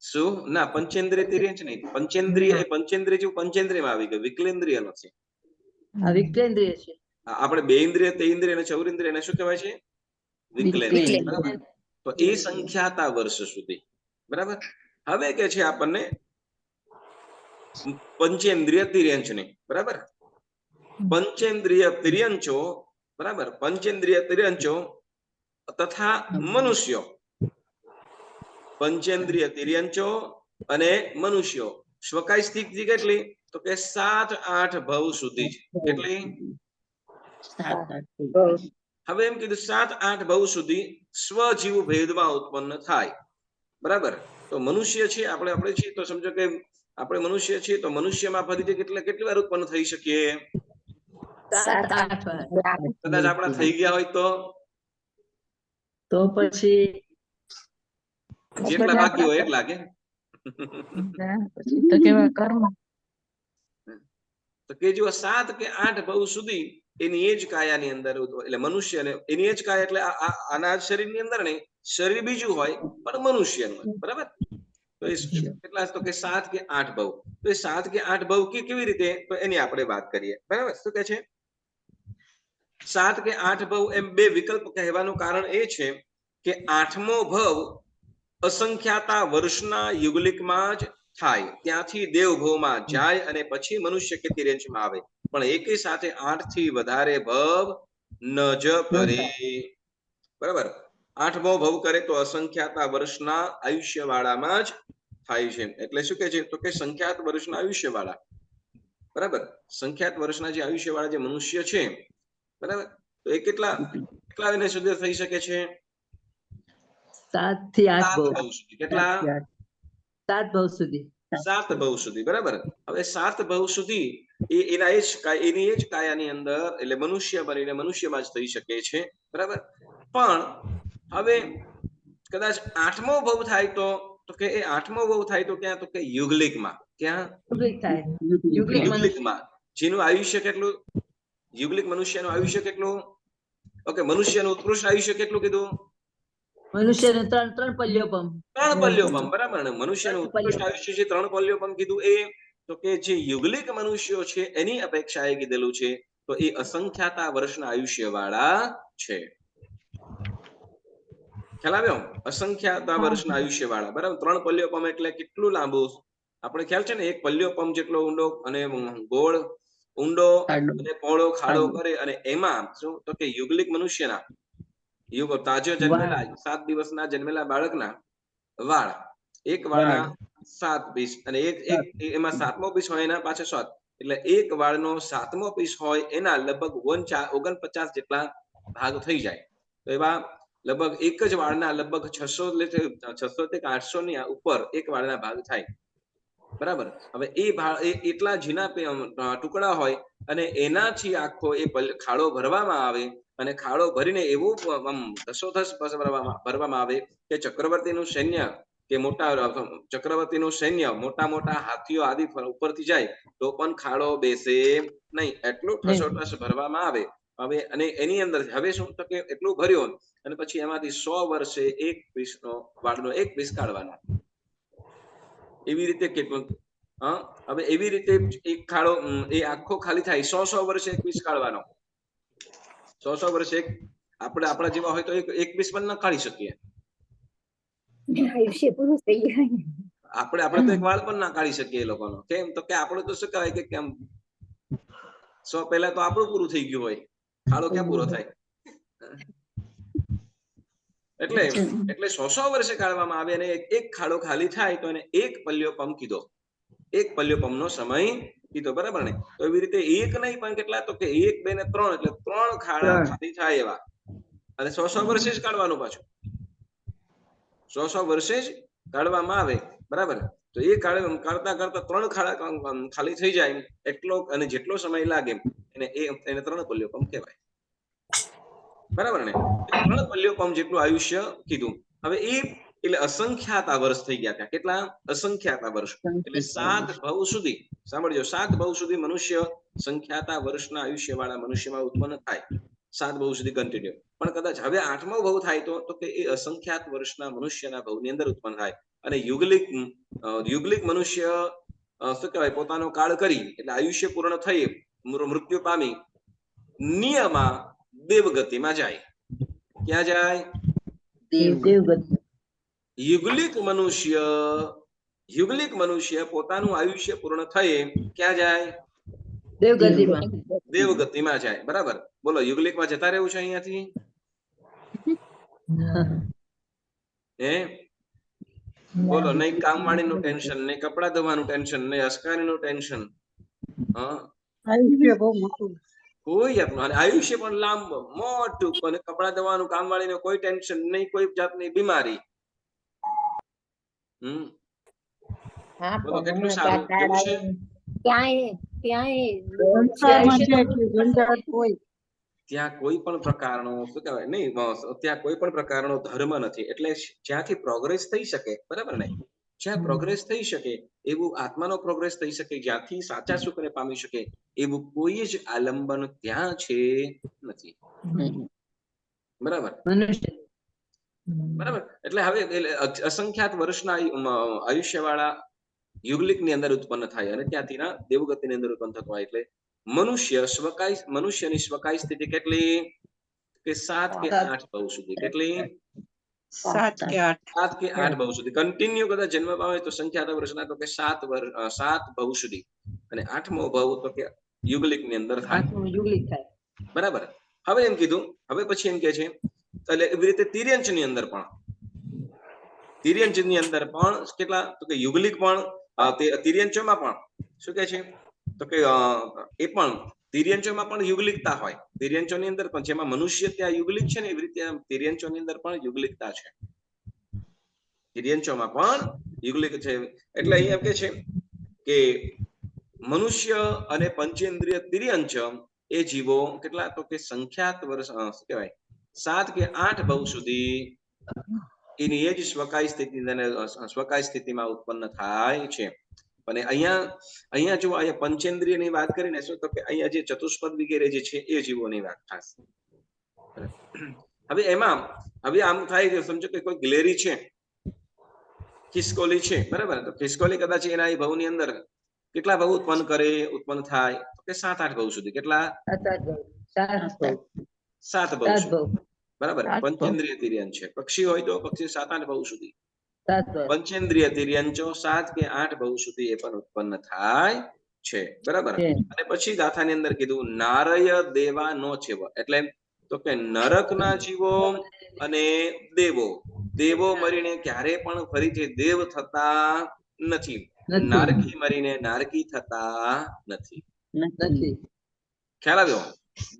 શું ના પંચેન્દ્રિય તિર્યંચ નહીં પંચેન્દ્રિય જેવું પંચેન્દ્રિયમાં આવી ગયું વિકલેન્દ્રિય નથી વિકલેન્દ્રિય છે આપણે બે ઇન્દ્રિય તે ઇન્દ્રિય અને ચૌરેન્દ્રિય એને શું કહેવાય છે વિકલેન્દ્રિય તો એ સંખ્યાતા વર્ષ સુધી, બરાબર. હવે કે છે આપણને પંચેન્દ્રિય તિર્યંચની, બરાબર. પંચેન્દ્રિય તિર્યંચો, બરાબર. પંચેન્દ્રિય તિર્યંચો તથા મનુષ્યો, પંચેન્દ્રિય તિર્યંચો અને મનુષ્યો સ્વકાય સ્થિતિ કેટલી? તો કે 7-8 ભવ સુધી છે. કેટલી? હવે એમ કીધું 7-8 ભવ સુધી સ્વજીવ ભેદમાં ઉત્પન્ન થાય, બરાબર. તો મનુષ્ય છે આપણે છીએ તો સમજો કે આપણે મનુષ્ય છીએ તો મનુષ્યમાં ફરીથી કેટલી વાર ઉત્પન્ન થઈ શકીએ? 7-8 વાર. કદાચ આપણા થઈ ગયા હોય તો પછી જેટલા બાકી હોય એટલા કે પછી તો કેવા કર્મ. તો કે જો 7 કે 8 ભવ સુધી એની એ જ કાયાની અંદર, એટલે મનુષ્યને એની એ જ કાયા એટલે આના શરીરની અંદર નહીં, શરીર બીજું હોય પણ મનુષ્યનું હોય, બરાબર. તો એ કેટલા? તો કે 7 કે 8 ભવ. તો એ 7 કે 8 ભવ કેવી રીતે? તો એની આપણે વાત કરીએ, બરાબર. શું કે છે? 7 કે 8 ભવ એમ બે વિકલ્પ કહેવાનું કારણ એ છે કે 8મો ભવ અસંખ્યાતા વર્ષના યુગલિકમાં જ થાય, ત્યાંથી દેવભવમાં જાય અને પછી મનુષ્ય કે તિર્યંચમાં આવે, પણ એકી સાથે 8 થી વધારે ભવ ન જ કરે, બરાબર. 8મો ભવ કરે તો અસંખ્યાતા વર્ષના આયુષ્ય વાળામાં જ થાય છે. એટલે શું કે છે? તો કે સંખ્યાત વર્ષના આયુષ્ય વાળા, બરાબર. સંખ્યાત વર્ષના જે આયુષ્ય વાળા જે મનુષ્ય છે, બરાબર. તો એ કેટલા એને સુધી થઈ શકે છે? 7 થી 8 7 ભવ. ભવ સુધી. કેટલા? 7 ભવ સુધી. 7 ભવ સુધી, બરાબર. હવે 7 ભવ સુધી એની એ જ કાયાની અંદર, એટલે મનુષ્ય બનીને મનુષ્યમાં જ થઈ શકે છે, બરાબર. પણ હવે કદાચ 8મો ભવ થાય તો કે એ 8મો ભવ થાય તો ક્યાં? તો કે યુગલિકમાં. ક્યાં? યુગલિકમાં. જેનું આયુષ્ય કેટલું? યુગલિક મનુષ્યનું આયુષ્ય કેટલું? ઓકે, મનુષ્યનું ઉત્કૃષ્ટ આયુષ્ય કેટલું કીધું? મનુષ્યને 3 પલ્યોપમ. 3 પલ્યોપમ, બરાબર. ને મનુષ્યનું ઉત્કૃષ્ટ આયુષ્ય જે 3 પલ્યોપમ કીધું એ તો કે જે યુગલિક મનુષ્યો છે એની અપેક્ષાએ કીધેલું છે, તો એ અસંખ્યાતા વર્ષના આયુષ્ય વાળા છે. ખ્યાલ આવ્યો? અસંખ્યાતા વર્ષના આયુષ્ય વાળા, બરાબર. 3 પલ્યોપમ એટલે કેટલું લાંબુ? આપણે ખ્યાલ છે ને, એક પલ્યોપમ જેટલો ઊંડો અને ગોળ ઊંડો અને પહોળો ખાડો કરે, અને એમાં શું? તો કે યુગલિક મનુષ્યના તાજો જન્મેલા 7 દિવસના જન્મેલા બાળકના વાળ, એક વાળના 7 પીસ, અને એક એમાં 7મો પીસ હોય એના પાછળ 7, એટલે એક વાળનો 7મો પીસ હોય એના લગભગ 49 જેટલા ભાગ થઈ જાય. તો એવા લગભગ એક જ વાળના લગભગ 600 થી 800 ની ઉપર એક વાળના ભાગ થાય, બરાબર. હવે એ એટલા ઝીણા ટુકડા હોય અને એનાથી આખો એ ખાડો ભરવામાં આવે, અને ખાડો ભરીને એવું ધસોધસ ભરવામાં આવે કે ચક્રવર્તીનું સૈન્ય કે ચક્રવર્તીનું સૈન્ય મોટા હાથીઓ આદિ ઉપરથી જાય તો પણ ખાડો બેસે નહીં, એટલું ઠસોઠસ ભરવામાં આવે. હવે અને એની અંદર હવે શું? તો કે એટલું ભર્યું અને પછી એમાંથી 100 વર્ષે એક પીસનો વાળનો એક પીસ કાઢવાનો. એવી રીતે કેટલું? હવે એવી રીતે એક ખાડો એ આખો ખાલી થાય, 100 વર્ષે એક પીસ કાઢવાનો. 100 વર્ષે આપણે આપણા જેવા હોય તો એક પીસ પણ ન કાઢી શકીએ. આયુષ્ય પૂરું થઈ જાય. આપણે તો એક વાળ પણ ના કાઢી શકીએ એ લોકોનો. કેમ? તો કે આપણે તો શું કહેવાય કે કેમ 100 પહેલા તો આપણું પૂરું થઈ ગયું હોય, ખાડો ક્યાં પૂરો થાય? એટલે 100 વર્ષે કાઢવામાં આવે અને એક ખાડો ખાલી થાય તો એને એક પલ્યોપમ કીધો, એક પલ્યોપમનો સમય કીધો, બરાબર ને. તો એવી રીતે એક નહીં પણ કેટલા? તો કે 1, 2 ને 3, એટલે 3 ખાડા ખાલી થાય એવા, અને 100 વર્ષે જ કાઢવાનું પાછું, 100 વર્ષે જ કાઢવામાં આવે, બરાબર. તો એ કાઢતા 3 ખાડા ખાલી થઈ જાય એટલો, અને જેટલો સમય લાગે એને 3 પલ્યોપમ કહેવાય, બરાબર ને. 3 પલ્યોપમ જેટલું આયુષ્ય કીધું. હવે એટલે અસંખ્યાતા વર્ષ થઈ ગયા. કેટલા? અસંખ્યાતા વર્ષ. એટલે 7 ભવ સુધી, સાંભળજો, 7 ભવ સુધી મનુષ્ય સંખ્યાતા વર્ષના આયુષ્ય વાળા મનુષ્યમાં ઉત્પન્ન થાય, 7 ભવ સુધી કન્ટિન્યુ. પણ કદાચ હવે 8મો ભવ થાય તો કે એ અસંખ્યાત વર્ષના મનુષ્યના ભવની અંદર ઉત્પન્ન થાય, અને યુગલિક મનુષ્ય શું કહેવાય? પોતાનો કાળ કરી એટલે આયુષ્ય પૂર્ણ થઈ મૃત્યુ પામી નિયમા દેવગતિમાં જાય. ક્યાં જાય? દેવગતિ યુગલિક મનુષ્ય પોતાનું આયુષ્ય પૂર્ણ થયે ક્યાં જાય? દેવગતિમાં દેવગતિમાં જાય. બરાબર. બોલો, યુગલિકમાં જતા રહેવું છે અહીંયાથી? હે બોલો, નહીં કામવાળીનું ટેન્શન, નહીં કપડા ધોવાનું ટેન્શન, નહીં અસ્કારીનું ટેન્શન. આયુષ્ય બહુ મોટું. કોઈ જાતનું. અને આયુષ્ય પણ લાંબુ મોટું, અને કપડા ધોવાનું, કામવાળીને કોઈ ટેન્શન નહીં, કોઈ જાતની બીમારી. બોલો, કેટલું સારું. કેવું છે? ત્યાં કોઈ પણ પ્રકારનો શું કહેવાય નહીં, ત્યાં કોઈ પણ પ્રકારનો ધર્મ નથી. એટલે જ્યાંથી પ્રોગ્રેસ થઈ શકે, બરાબર ને, જ્યાં પ્રોગ્રેસ થઈ શકે એવું આત્માનો પ્રોગ્રેસ થઈ શકે, જ્યાંથી સાચા સુખને પામી શકે એવું કોઈ જ આલંબન ત્યાં છે નથી. બરાબર. બરાબર. એટલે હવે અસંખ્યાત વર્ષના આયુષ્ય વાળા યુગલિક ની અંદર ઉત્પન્ન થાય અને ત્યાંથી ના દેવગતિ ની અંદર ઉત્પન્ન થતો હોય. એટલે મનુષ્યની સ્વકાય સ્થિતિ કેટલી? કે 7 કે 8 ભવ સુધી. કેટલી? 7 કે 8 ભવ સુધી કન્ટિન્યુ કદાચ જન્મ પામે તો સંખ્યાત વર્ષના, તો કે 7 ભવ સુધી. અને 8મો ભવ તો કે યુગલિક ની અંદર થાય. બરાબર. હવે એમ કીધું, હવે પછી એમ કે છે, એટલે એવી રીતે તિર્યંચ ની અંદર પણ કેટલા? તો કે યુગલિક પણ, તિર્યંચોમાં પણ શું કે છે, તો કે એ પણ તિર્યંચોમાં પણ યુગલિકતા હોય. તિર્યંચોની અંદર પણ જેમાં મનુષ્ય ત્યાં યુગલિક છે ને, એવી રીતે તિર્યંચોની અંદર પણ યુગલિકતા છે. તિર્યંચોમાં પણ યુગલિક છે. એટલે અહીં એમ કે છે કે મનુષ્ય અને પંચેન્દ્રિય તિર્યંચ એ જીવો કેટલા? તો કે સંખ્યાત વર્ષ શું કહેવાય 7 કે 8 ભવ સુધી એની એ જ સ્વકાય સ્થિતિમાં ઉત્પન્ન થાય છે. અને અહીંયા જો અહીંયા પંચેન્દ્રિય ની વાત કરીને શું, તો કે અહીંયા જે ચતુષ્પદ વગેરે જે છે એ જીવોની વાત ખાસ. હવે આમ થાય છે, સમજો કે કોઈ ગ્લેરી છે, ખિસકોલી છે, બરાબર. તો ખિસકોલી કદાચ એના ભવની અંદર કેટલા ભવ ઉત્પન્ન થાય? તો કે 7-8 ભવ સુધી. કેટલા? 7 ભવ સુધી. બરાબર. પંચેન્દ્રિય તિર્યંચ છે. પક્ષી હોય તો પક્ષી 7-8 ભવ સુધી. પંચેન્દ્રિય તિર્યંચો 7 કે 8 ભવ સુધી એ પણ ઉત્પન્ન થાય છે. બરાબર. અને પછી ગાથાની અંદર કીધું નારય દેવા નો છેવ. એટલે તો કે નરકના જીવો અને દેવો મરીને ક્યારે પણ ફરીથી દેવ થતા નથી. નારકી મરીને નારકી થતા નથી. ખ્યાલ આવ્યો?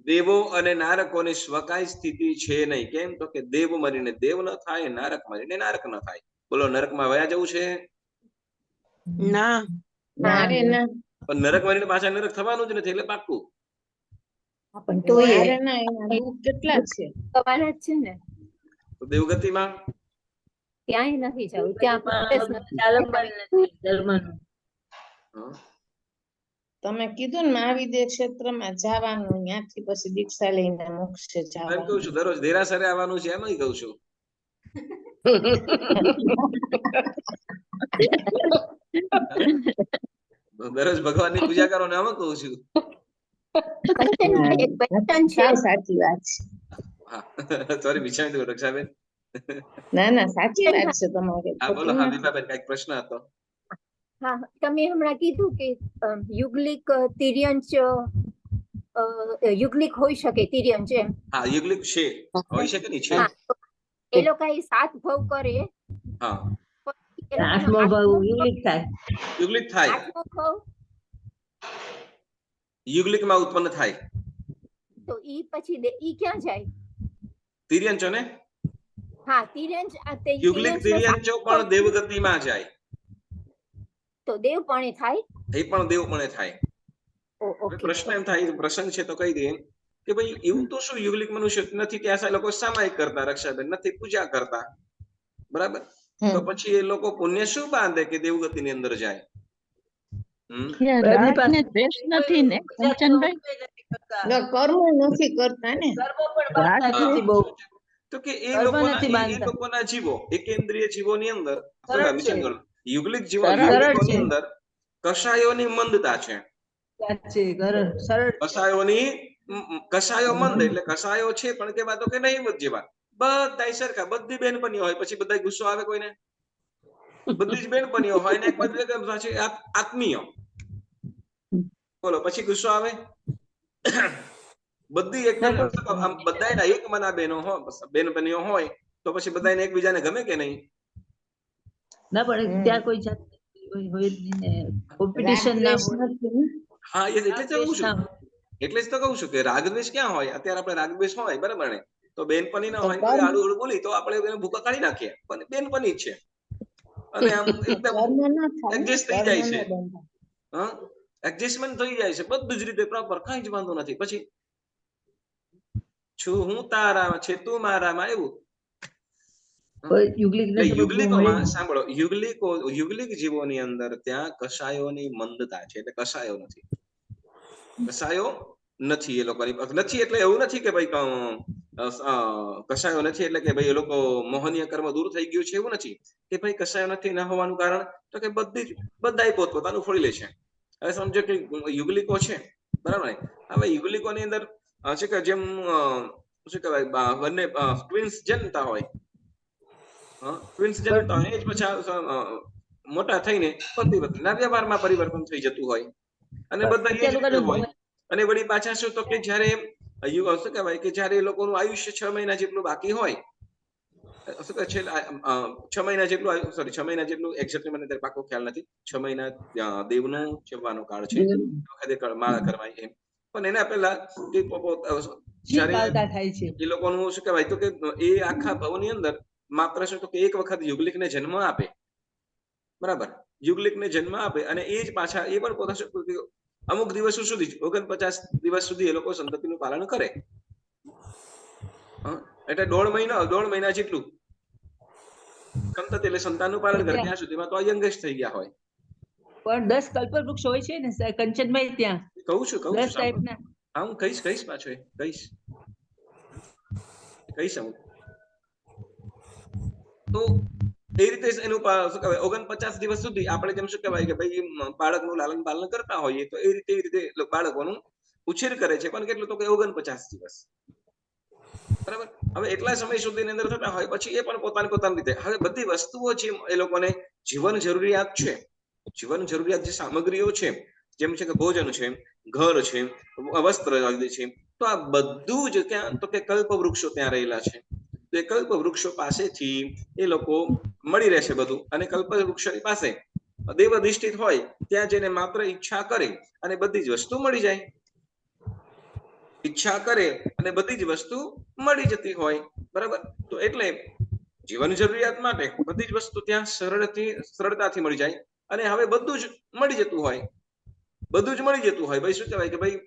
દેવો અને નારકોની સ્વકાય સ્થિતિ છે નહીં. કેમ? તો કે દેવ મરીને દેવ ન થાય, નારક મરીને નારક ન થાય. બોલો, નરકમાં વયા જવું છે? ના. પણ નરક મરીને પાછા નરક થવાનું જ નથી, એટલે પાક્કું. કેટલા છે ને, તો દેવગતિમાં ક્યાંય નથી જવું. ત્યાં તમે કીધું ને મહાવિદ્ય ક્ષેત્રમાં જવાનું, ત્યાંથી પછી દીક્ષા લઈને મોક્ષે એમ જવાનું. કહું છું, દરરોજ દેરાસરે આવવાનું છે, એમ કહું છું. દરરોજ ભગવાનની પૂજા કરો ને, આમાં કહું છું. સાચી વાત છે. સોરી, વિચારી દઉં રક્ષાબેન. ના સાચી વાત છે તમારી. હા બોલો. હા દીપાબેન, કઈક પ્રશ્ન હતો? હા, તમે હમણાં કીધું કે યુગલિક તિર્યંચ યુગલિક હોઈ શકે, તિર્યંચ એમ. હા, યુગલિક છે, હોઈ શકે ને, છે. એ લોકો 7 ભવ કરે. હા, 8મો ભવ યુગલિક થાય. યુગલિક થાય. 8મો ભવ યુગલિકમાં ઉત્પન્ન થાય. તો ઈ પછી ઈ ક્યાં જાય? તિર્યંચો ને. હા, તિર્યંચ. યુગલિક તિર્યંચો પણ દેવગતિમાં જાય. તો દેવપણે થાય. એ પણ દેવપણે થાય. પ્રશ્ન એમ થાય, પ્રસંગ છે તો કહી દઈએ કે ભાઈ એવું તો શું યુગલિક મનુષ્ય નથી ત્યાં લોકો સામાયિક કરતા, રક્ષાબેન નથી પૂજા કરતા, બરાબર? તો પછી એ લોકો પુણ્ય શું બાંધે કે દેવગતિ ની અંદર જાય? કર્મ નથી કરતા ને. તો કે એ લોકોના જીવો, એકેન્દ્રિય જીવોની અંદર યુગલિક જીવોની અંદર કષાયોની મંદતા છે. કષાયો મંદ એટલે કષાયો છે પણ કેવા તો કે નહીં જેવા બધાય સરખા, બધી બેનપણીઓ હોય, પછી બધાય ગુસ્સો આવે કોઈને? બધી જ બેનપણીઓ હોય ને એક પછી આત્મીય, બોલો પછી ગુસ્સો આવે? બધી એકદમ આમ બધાયના એક મના બેનપણીઓ હોય તો પછી બધાને એકબીજાને ગમે કે નહીં? ના પણ ત્યાં કોઈ જાત હોય જ નહીં ને, કોમ્પિટિશન ના હોય. હા એટલે જ કહું છું, એટલે જ તો કહું છું કે રાગદ્વેષ ક્યાં હોય? અત્યારે આપણે રાગદ્વેષ હોય બરાબર ને, તો બેનપણી ના હોય કોઈ આડું અડું બોલી તો આપણે એને ભૂકા કાઢી નાખીએ, પણ બેનપણી જ છે અને આમ એકદમ એડજસ્ટ થઈ જાય છે. હા, એડજસ્ટમેન્ટ થઈ જાય છે બધું જ રીતે પ્રોપર, કાંઈ જ વાંધો નથી. પછી છું હું તારામાં છે તું મારામાં, એવું. યુગલિકોમાં સાંભળો, યુગલિક જીવોની અંદર ત્યાં કશાયોની મંદતા છે, એટલે કશાયો નથી. કશાયો નથી એ લોકોની નથી, એટલે એવું નથી કે ભાઈ કશાયો નથી એટલે કે ભાઈ એ લોકો મોહનીય કર્મ દૂર થઈ ગયું છે, એવું નથી. કે ભાઈ કશાયો નથી ના હોવાનું કારણ તો કે બધાય પોતપોતાનું ફળી લે છે. હવે સમજો કે યુગલિકો છે બરાબર ને, હવે યુગલિકોની અંદર છે કે જેમ શું કહેવાય બંને ટ્વિન્સ જન્મતા હોય, ટ્વિન્સ જન્મતા હોય એ જ પછી મોટા થઈને પતિ પત્નીના વ્યવહારમાં પરિવર્તન થઈ જતું હોય અને બધા એ જ રીતે હોય. અને વળી પાછા શું તો કે જ્યારે શું કહેવાય કે જ્યારે એ લોકોનું આયુષ્ય 6 મહિના જેટલું બાકી હોય, શું કહે છે 6 મહિના જેટલું, સોરી 6 મહિના જેટલું એક્ઝેક્ટલી મને ત્યારે પાકો ખ્યાલ નથી, 6 મહિના દેવનો જમવાનો કાળ છે, વખતે માળા કરવાય એમ. પણ એના પહેલા એ લોકોનું શું કહેવાય તો કે એ આખા ભવની અંદર માત્ર શું તો કે એક વખત યુગલિકને જન્મ આપે, બરાબર, યુગલિકને જન્મ આપે અને એ જ પાછા એ પણ પોતા અમુક દિવસો સુધી 49 દિવસ સુધી એ લોકો સંતતિનું પાલન કરે, એટલે 1.5 મહિના જેટલું સંતતિ એટલે સંતાનનું પાલન કરે, ત્યાં સુધીમાં તો યંગેસ્ટ થઈ ગયા હોય. પણ 10 કલ્પવૃક્ષ હોય છે ને કંચનભાઈ ત્યાં, કહું છું હા હું કહીશ પાછો કહીશ અમુક તો એ રીતે એનું શું કહેવાય 49 દિવસ સુધી આપણે જેમ શું કહેવાય કે ભાઈ બાળકનું લાલન પાલન કરતા હોઈએ તો એ રીતે બાળકોનું ઉછેર કરે છે, પણ કેટલું તો કે 49 દિવસ, બરાબર. હવે એટલા સમય સુધીની અંદર થતા હોય પછી એ પણ પોતાની રીતે હવે બધી વસ્તુઓ છે એ લોકોને જીવન જરૂરિયાત છે, જીવન જરૂરિયાત જે સામગ્રીઓ છે જેમ છે કે ભોજન છે, ઘર છે, વસ્ત્ર છે, તો આ બધું જ ત્યાં તો કે કલ્પ વૃક્ષો ત્યાં રહેલા છે. તો એ કલ્પ વૃક્ષો પાસેથી એ લોકો મળી રહેશે બધું, અને કલ્પ વૃક્ષોની પાસે દેવ અધિષ્ઠિત હોય ત્યાં જઈને માત્ર ઈચ્છા કરે અને બધી જ વસ્તુ મળી જાય, ઈચ્છા કરે અને બધી જ વસ્તુ મળી જતી હોય, બરાબર. તો એટલે જીવન જરૂરિયાત માટે બધી જ વસ્તુ ત્યાં સરળતાથી મળી જાય અને હવે બધું જ મળી જતું હોય, ભાઈ શું કહેવાય કે ભાઈ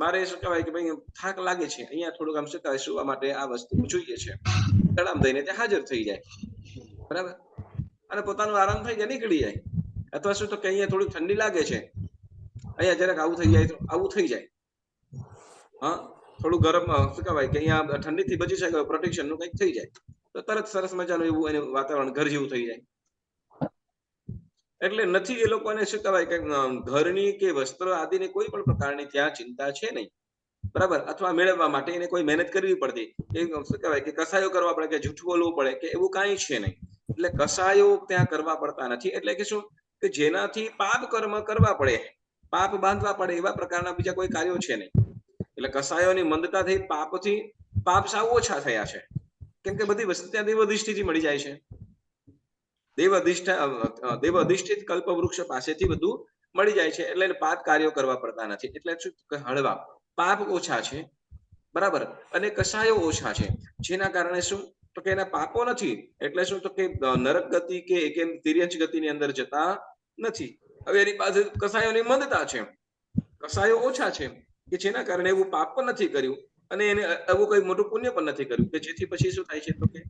મારે શું કહેવાય કે ભાઈ થાક લાગે છે, અહીંયા થોડુંક આમ શું કહેવાય સુવા માટે આ વસ્તુ જોઈએ છે, તળામ દઈને ત્યાં હાજર થઈ જાય, બરાબર, અને પોતાનું આરામ થઈ જાય, નીકળી જાય. અથવા શું તો કે અહીંયા થોડી ઠંડી લાગે છે, અહીંયા જરાક આવું થઈ જાય તો આવું થઈ જાય, હા થોડું ગરમ શું કહેવાય કે અહીંયા ઠંડીથી બચી શકે પ્રોટેક્શન નું કંઈક થઈ જાય તો તરત સરસ મજાનું એવું એનું વાતાવરણ ઘર જેવું થઈ જાય. એટલે નથી એ લોકોને શું કહેવાય કે ઘરની કે વસ્ત્ર આદિની કોઈ પણ પ્રકારની ત્યાં ચિંતા છે નહીં, બરાબર. અથવા મેળવવા માટે એને કોઈ મહેનત કરવી પડતી, એ શું કહેવાય કે કસાયો કરવા પડે કે જૂઠું બોલવું પડે કે એવું કાંઈ છે નહીં, એટલે કસાયો ત્યાં કરવા પડતા નથી. એટલે કે શું કે જેનાથી પાપ કર્મ કરવા પડે, પાપ બાંધવા પડે એવા પ્રકારના બીજા કોઈ કાર્યો છે નહીં. એટલે કસાયોની મંદતાથી પાપ સાવ ઓછા થયા છે, કેમ કે બધી વસ્તુ ત્યાં દેવ અધિષ્ઠિતથી મળી જાય છે, દેવ અધિષ્ઠિત કલ્પ વૃક્ષ પાસેથી બધું મળી જાય છે, એટલે પાપ કાર્યો કરવા પડતા નથી. એટલે શું હળવા પાપ ઓછા છે, બરાબર, અને કસાયો ઓછા છે, જેના કારણે શું તો કે એના પાપો નથી, એટલે શું તો કે નરક ગતિ કે તિર્યંચ ગતિની અંદર જતા નથી. હવે એની પાસે કસાયોની મંદતા છે, કસાયો ઓછા છે કે જેના કારણે એવું પાપ પણ નથી કર્યું અને એને એવું કઈ મોટું પુણ્ય પણ નથી કર્યું કે જેથી પછી શું થાય છે તો કે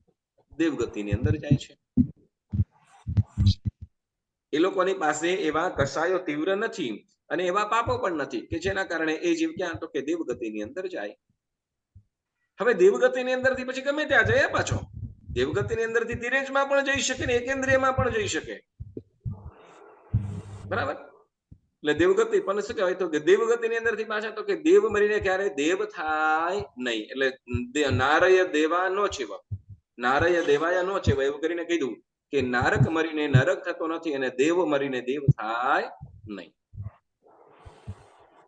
દેવગતિની અંદર જાય છે. એ લોકોની પાસે એવા કસાયો તીવ્ર નથી અને એવા પાપો પણ નથી કે જેના કારણે એ જીવ ક્યાં તો કે દેવગતિની અંદર જાય. હવે દેવગતિની અંદરથી પછી ગમે ત્યાં જાય પાછો, દેવગતિની અંદરથી તિર્યંચમાં પણ જઈ શકે ને એકેન્દ્રિયમાં પણ જઈ શકે, બરાબર. એટલે દેવગતિ પણ શું કહેવાય તો કે દેવગતિની અંદરથી પાછા તો કે દેવ મરીને ક્યારે દેવ થાય નહીં, એટલે નારય દેવા નો છેવ, નારય દેવાય નો છે એવું કરીને કીધું કે નારક મરીને નરક થતો નથી અને દેવ મરીને દેવ થાય નહીં.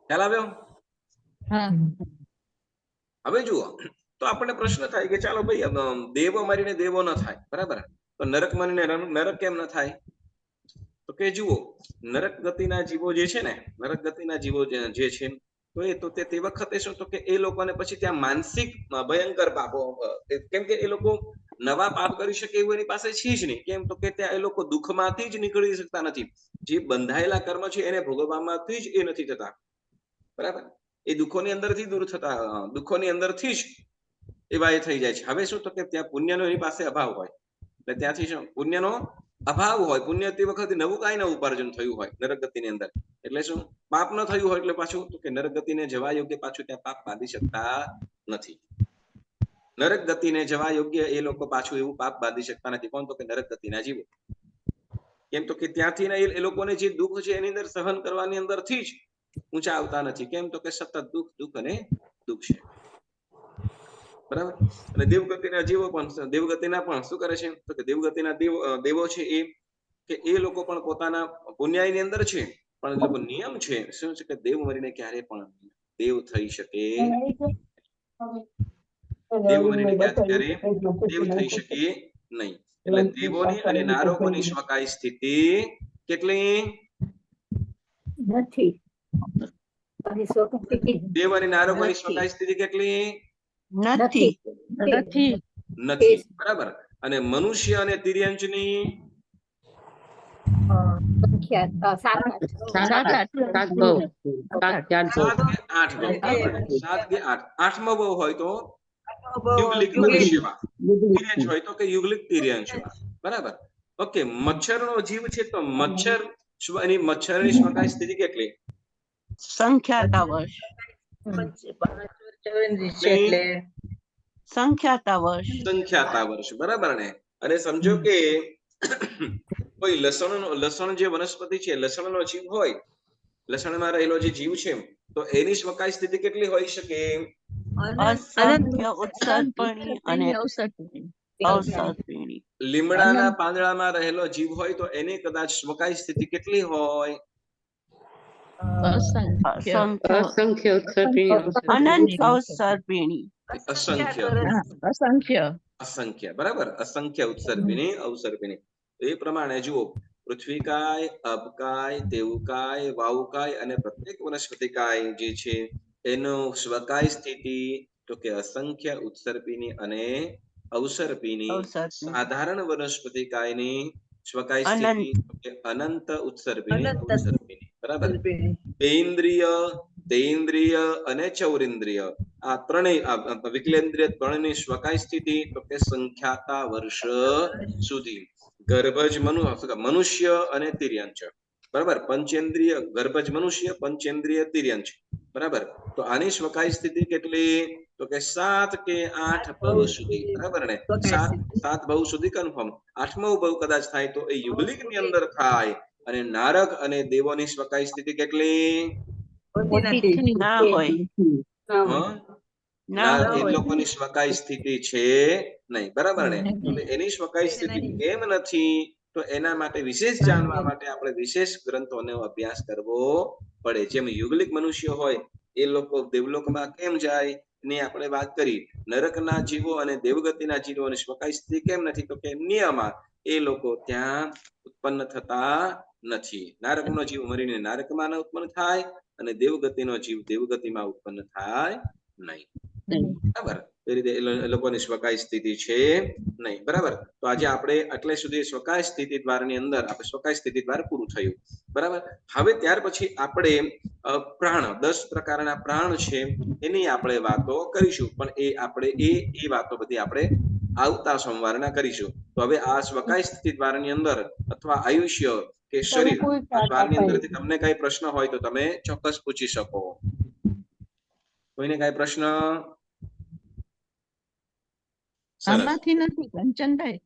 ખ્યાલ આવ્યો? હા હવે જુઓ તો આપણને પ્રશ્ન થાય કે ચાલો ભાઈ દેવ મરીને દેવો ન થાય, બરાબર, તો નરક મરીને નરક કેમ ન થાય? તો કે જુઓ નરક ગતિના જીવો જે છે ને, નરક ગતિના જીવો જે છે તો તે વખતે શું તો કે એ લોકોને પછી ત્યાં માનસિક ભયંકર પાપો, કેમ કે એ લોકો નવા પાપ કરી શકે એવું એની પાસે છે જ નહીં. કેમ તો કે ત્યાં એ લોકો દુઃખમાંથી જ નીકળી શકતા નથી. જે બંધાયેલા કર્મ છે એને ભોગવવામાંથી જ એ નથી થતા, બરાબર. એ દુઃખોની અંદરથી દૂર થતા, દુઃખોની અંદરથી જ એવા એ થઈ જાય છે. હવે શું તો કે ત્યાં પુણ્યનો એની પાસે અભાવ હોય, એટલે ત્યાંથી શું પુણ્યનો અભાવ હોય, પુણ્ય તે વખતે નવું કાંઈ નવું ઉપાર્જન થયું હોય નરક ગતિની અંદર, એટલે શું પાપ ન થયું હોય એટલે પાછું તો કે નરક ગતિને જવા યોગ્ય પાછું ત્યાં પાપ બાંધી શકતા નથી. નરક ગતિને જવા યોગ્ય એ લોકો પાછું એવું પાપ બાંધી શકતા નથી. કોણ? તો કે નરક ગતિના જીવો. કેમ તો કે ત્યાંથી એ લોકોને જે દુઃખ છે એની અંદર સહન કરવાની અંદરથી જ ઊંચા આવતા નથી. કેમ તો કે સતત દુઃખ દુઃખ અને દુઃખ છે, બરાબર. અને દેવગતિના જીવો પણ, દેવગતિના પણ શું કરે છે તો કે દેવગતિના દેવો છે એ લોકો પણ પોતાના પુણ્યની અંદર છે, પણ લોકો નિયમ છે શું છે કે દેવ મરીને ક્યારે પણ દેવ થઈ શકે, દેવ મરીને ક્યારે દેવ થઈ શકે નહીં. એટલે દેવોની અને નારકોની સ્વકાય સ્થિતિ કેટલી નથી. દેવ અને નારકોની સ્વકાય સ્થિતિ કેટલી નથી. નથી. નથી, બરાબર. અને મનુષ્ય અને તિર્યંચની સંખ્યા 7 કે 8 આઠમો બહુ હોય તો યુગલિક મનુષ્યમાં, તિર્યંચ હોય તો કે યુગલિક તિર્યંચમાં, બરાબર. ઓકે, મચ્છરનો જીવ છે તો મચ્છર એની મચ્છરની સ્વકાય સ્થિતિ કેટલી? સંખ્યાતા વર્ષ. સંખ્યાતા વર્ષ, બરાબર ને. અને સમજો કે કોઈ લસણ જે વનસ્પતિ છે, લસણનો જીવ હોય, લસણમાં રહેલો જે જીવ છે તો એની સ્વકાય સ્થિતિ કેટલી હોઈ શકે? અસંખ્ય, ઉત્સર્પણી અને અવસર્પિણી. લીમડાના પાંદડામાં રહેલો જીવ હોય તો એની કદાચ સ્વકાય સ્થિતિ કેટલી હોય? અસંખ્ય. અનંત અવસર્પિણી. અસંખ્ય, બરાબર. અસંખ્ય ઉત્સર્પિણી અવસર્પિણી. એ પ્રમાણે જુઓ પૃથ્વીકાય, અબકાય, દેવકાય, વાયુકાય અને પ્રત્યેક વનસ્પતિકાય જે છે એનો સ્વકાય સ્થિતિ તો કે અસંખ્ય, ઉત્સર્પિણી અને અવસર્પિણી. સાધારણ વનસ્પતિકાયની સ્વકાય સ્થિતિ તો કે અનંત, ઉત્સર્પિણી, અવસર્પિણી, બરાબર. દેન્દ્રિય અને ચૌરેન્દ્રિય આ ત્રણેય વિકલેન્દ્રિય ત્રણેયની સ્વકાય સ્થિતિ તો કે સંખ્યાતા વર્ષ સુધી. ગર્ભજ મનુષ્ય અને તિર્યંચ, બરાબર. પંચેન્દ્રિય ગર્ભજ મનુષ્ય, પંચેન્દ્રિય તિર્યંચ, બરાબર. તો આની સ્વકાય સ્થિતિ કેટલી? તો કે 7 કે 8 ભવ સુધી, બરાબર ને. 7 ભવ સુધી કન્ફર્મ. 8મો ભવ કદાચ થાય તો એ યુગલિક ની અંદર થાય. અને નારક અને દેવોની સ્વકાય સ્થિતિ કેટલી? ના હોય. એ લોકોની સ્વકાય સ્થિતિ છે નહીં, બરાબર ને. એની સ્વકાય સ્થિતિ કેમ નથી તો એના માટે વિશેષ જાણવા માટે આપણે વિશેષ ગ્રંથોનો અભ્યાસ કરવો પડે. જેમ યુગલિક મનુષ્ય હોય એ લોકો દેવલોકમાં કેમ જાય ની આપણે વાત કરી. નરકના જીવો અને દેવગતિના જીવોની સ્વકાય સ્થિતિ કેમ નથી તો કે નિયમમાં એ લોકો ત્યાં ઉત્પન્ન થતા નથી. નારકનો જીવ મરીને નારકમાં ન ઉત્પન્ન થાય અને દેવગતિનો જીવ દેવગતિમાં ઉત્પન્ન થાય નહીં, બરાબર. એ રીતે એ લોકોની સ્વકાય સ્થિતિ છે નહીં, બરાબર. તો આજે આપણે એટલે સુધી સ્વકાય સ્થિતિ દ્વારની અંદર આપણે સ્વકાય સ્થિતિ દ્વાર પૂરું થયું, બરાબર. હવે ત્યાર પછી આપણે પ્રાણ 10 પ્રકારના પ્રાણ છે એની આપણે વાતો કરીશું, પણ એ આપણે એ વાતો બધી આપણે આવતા સોમવારના કરીશું. તો હવે આ સ્વકાય સ્થિતિ દ્વારની અંદર અથવા આયુષ્ય કે શરીર દ્વારની અંદરથી તમને કઈ પ્રશ્ન હોય તો તમે ચોક્કસ પૂછી શકો. કોઈને કઈ પ્રશ્ન? આમાંથી નથી કંચનભાઈ,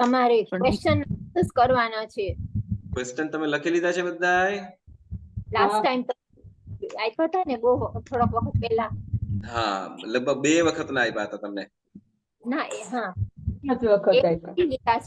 તમારે ક્વેશ્ચન કરવાના છે. ક્વેશ્ચન તમે લખી લીધા છે બધાય? લાસ્ટ ટાઈમ આપ્યા હતા ને બહુ થોડોક વખત પહેલા. હા, લગભગ 2 વખત ના આપ્યા હતા તમને. ના હા પાંચ વખત આપ્યા. લીધા છે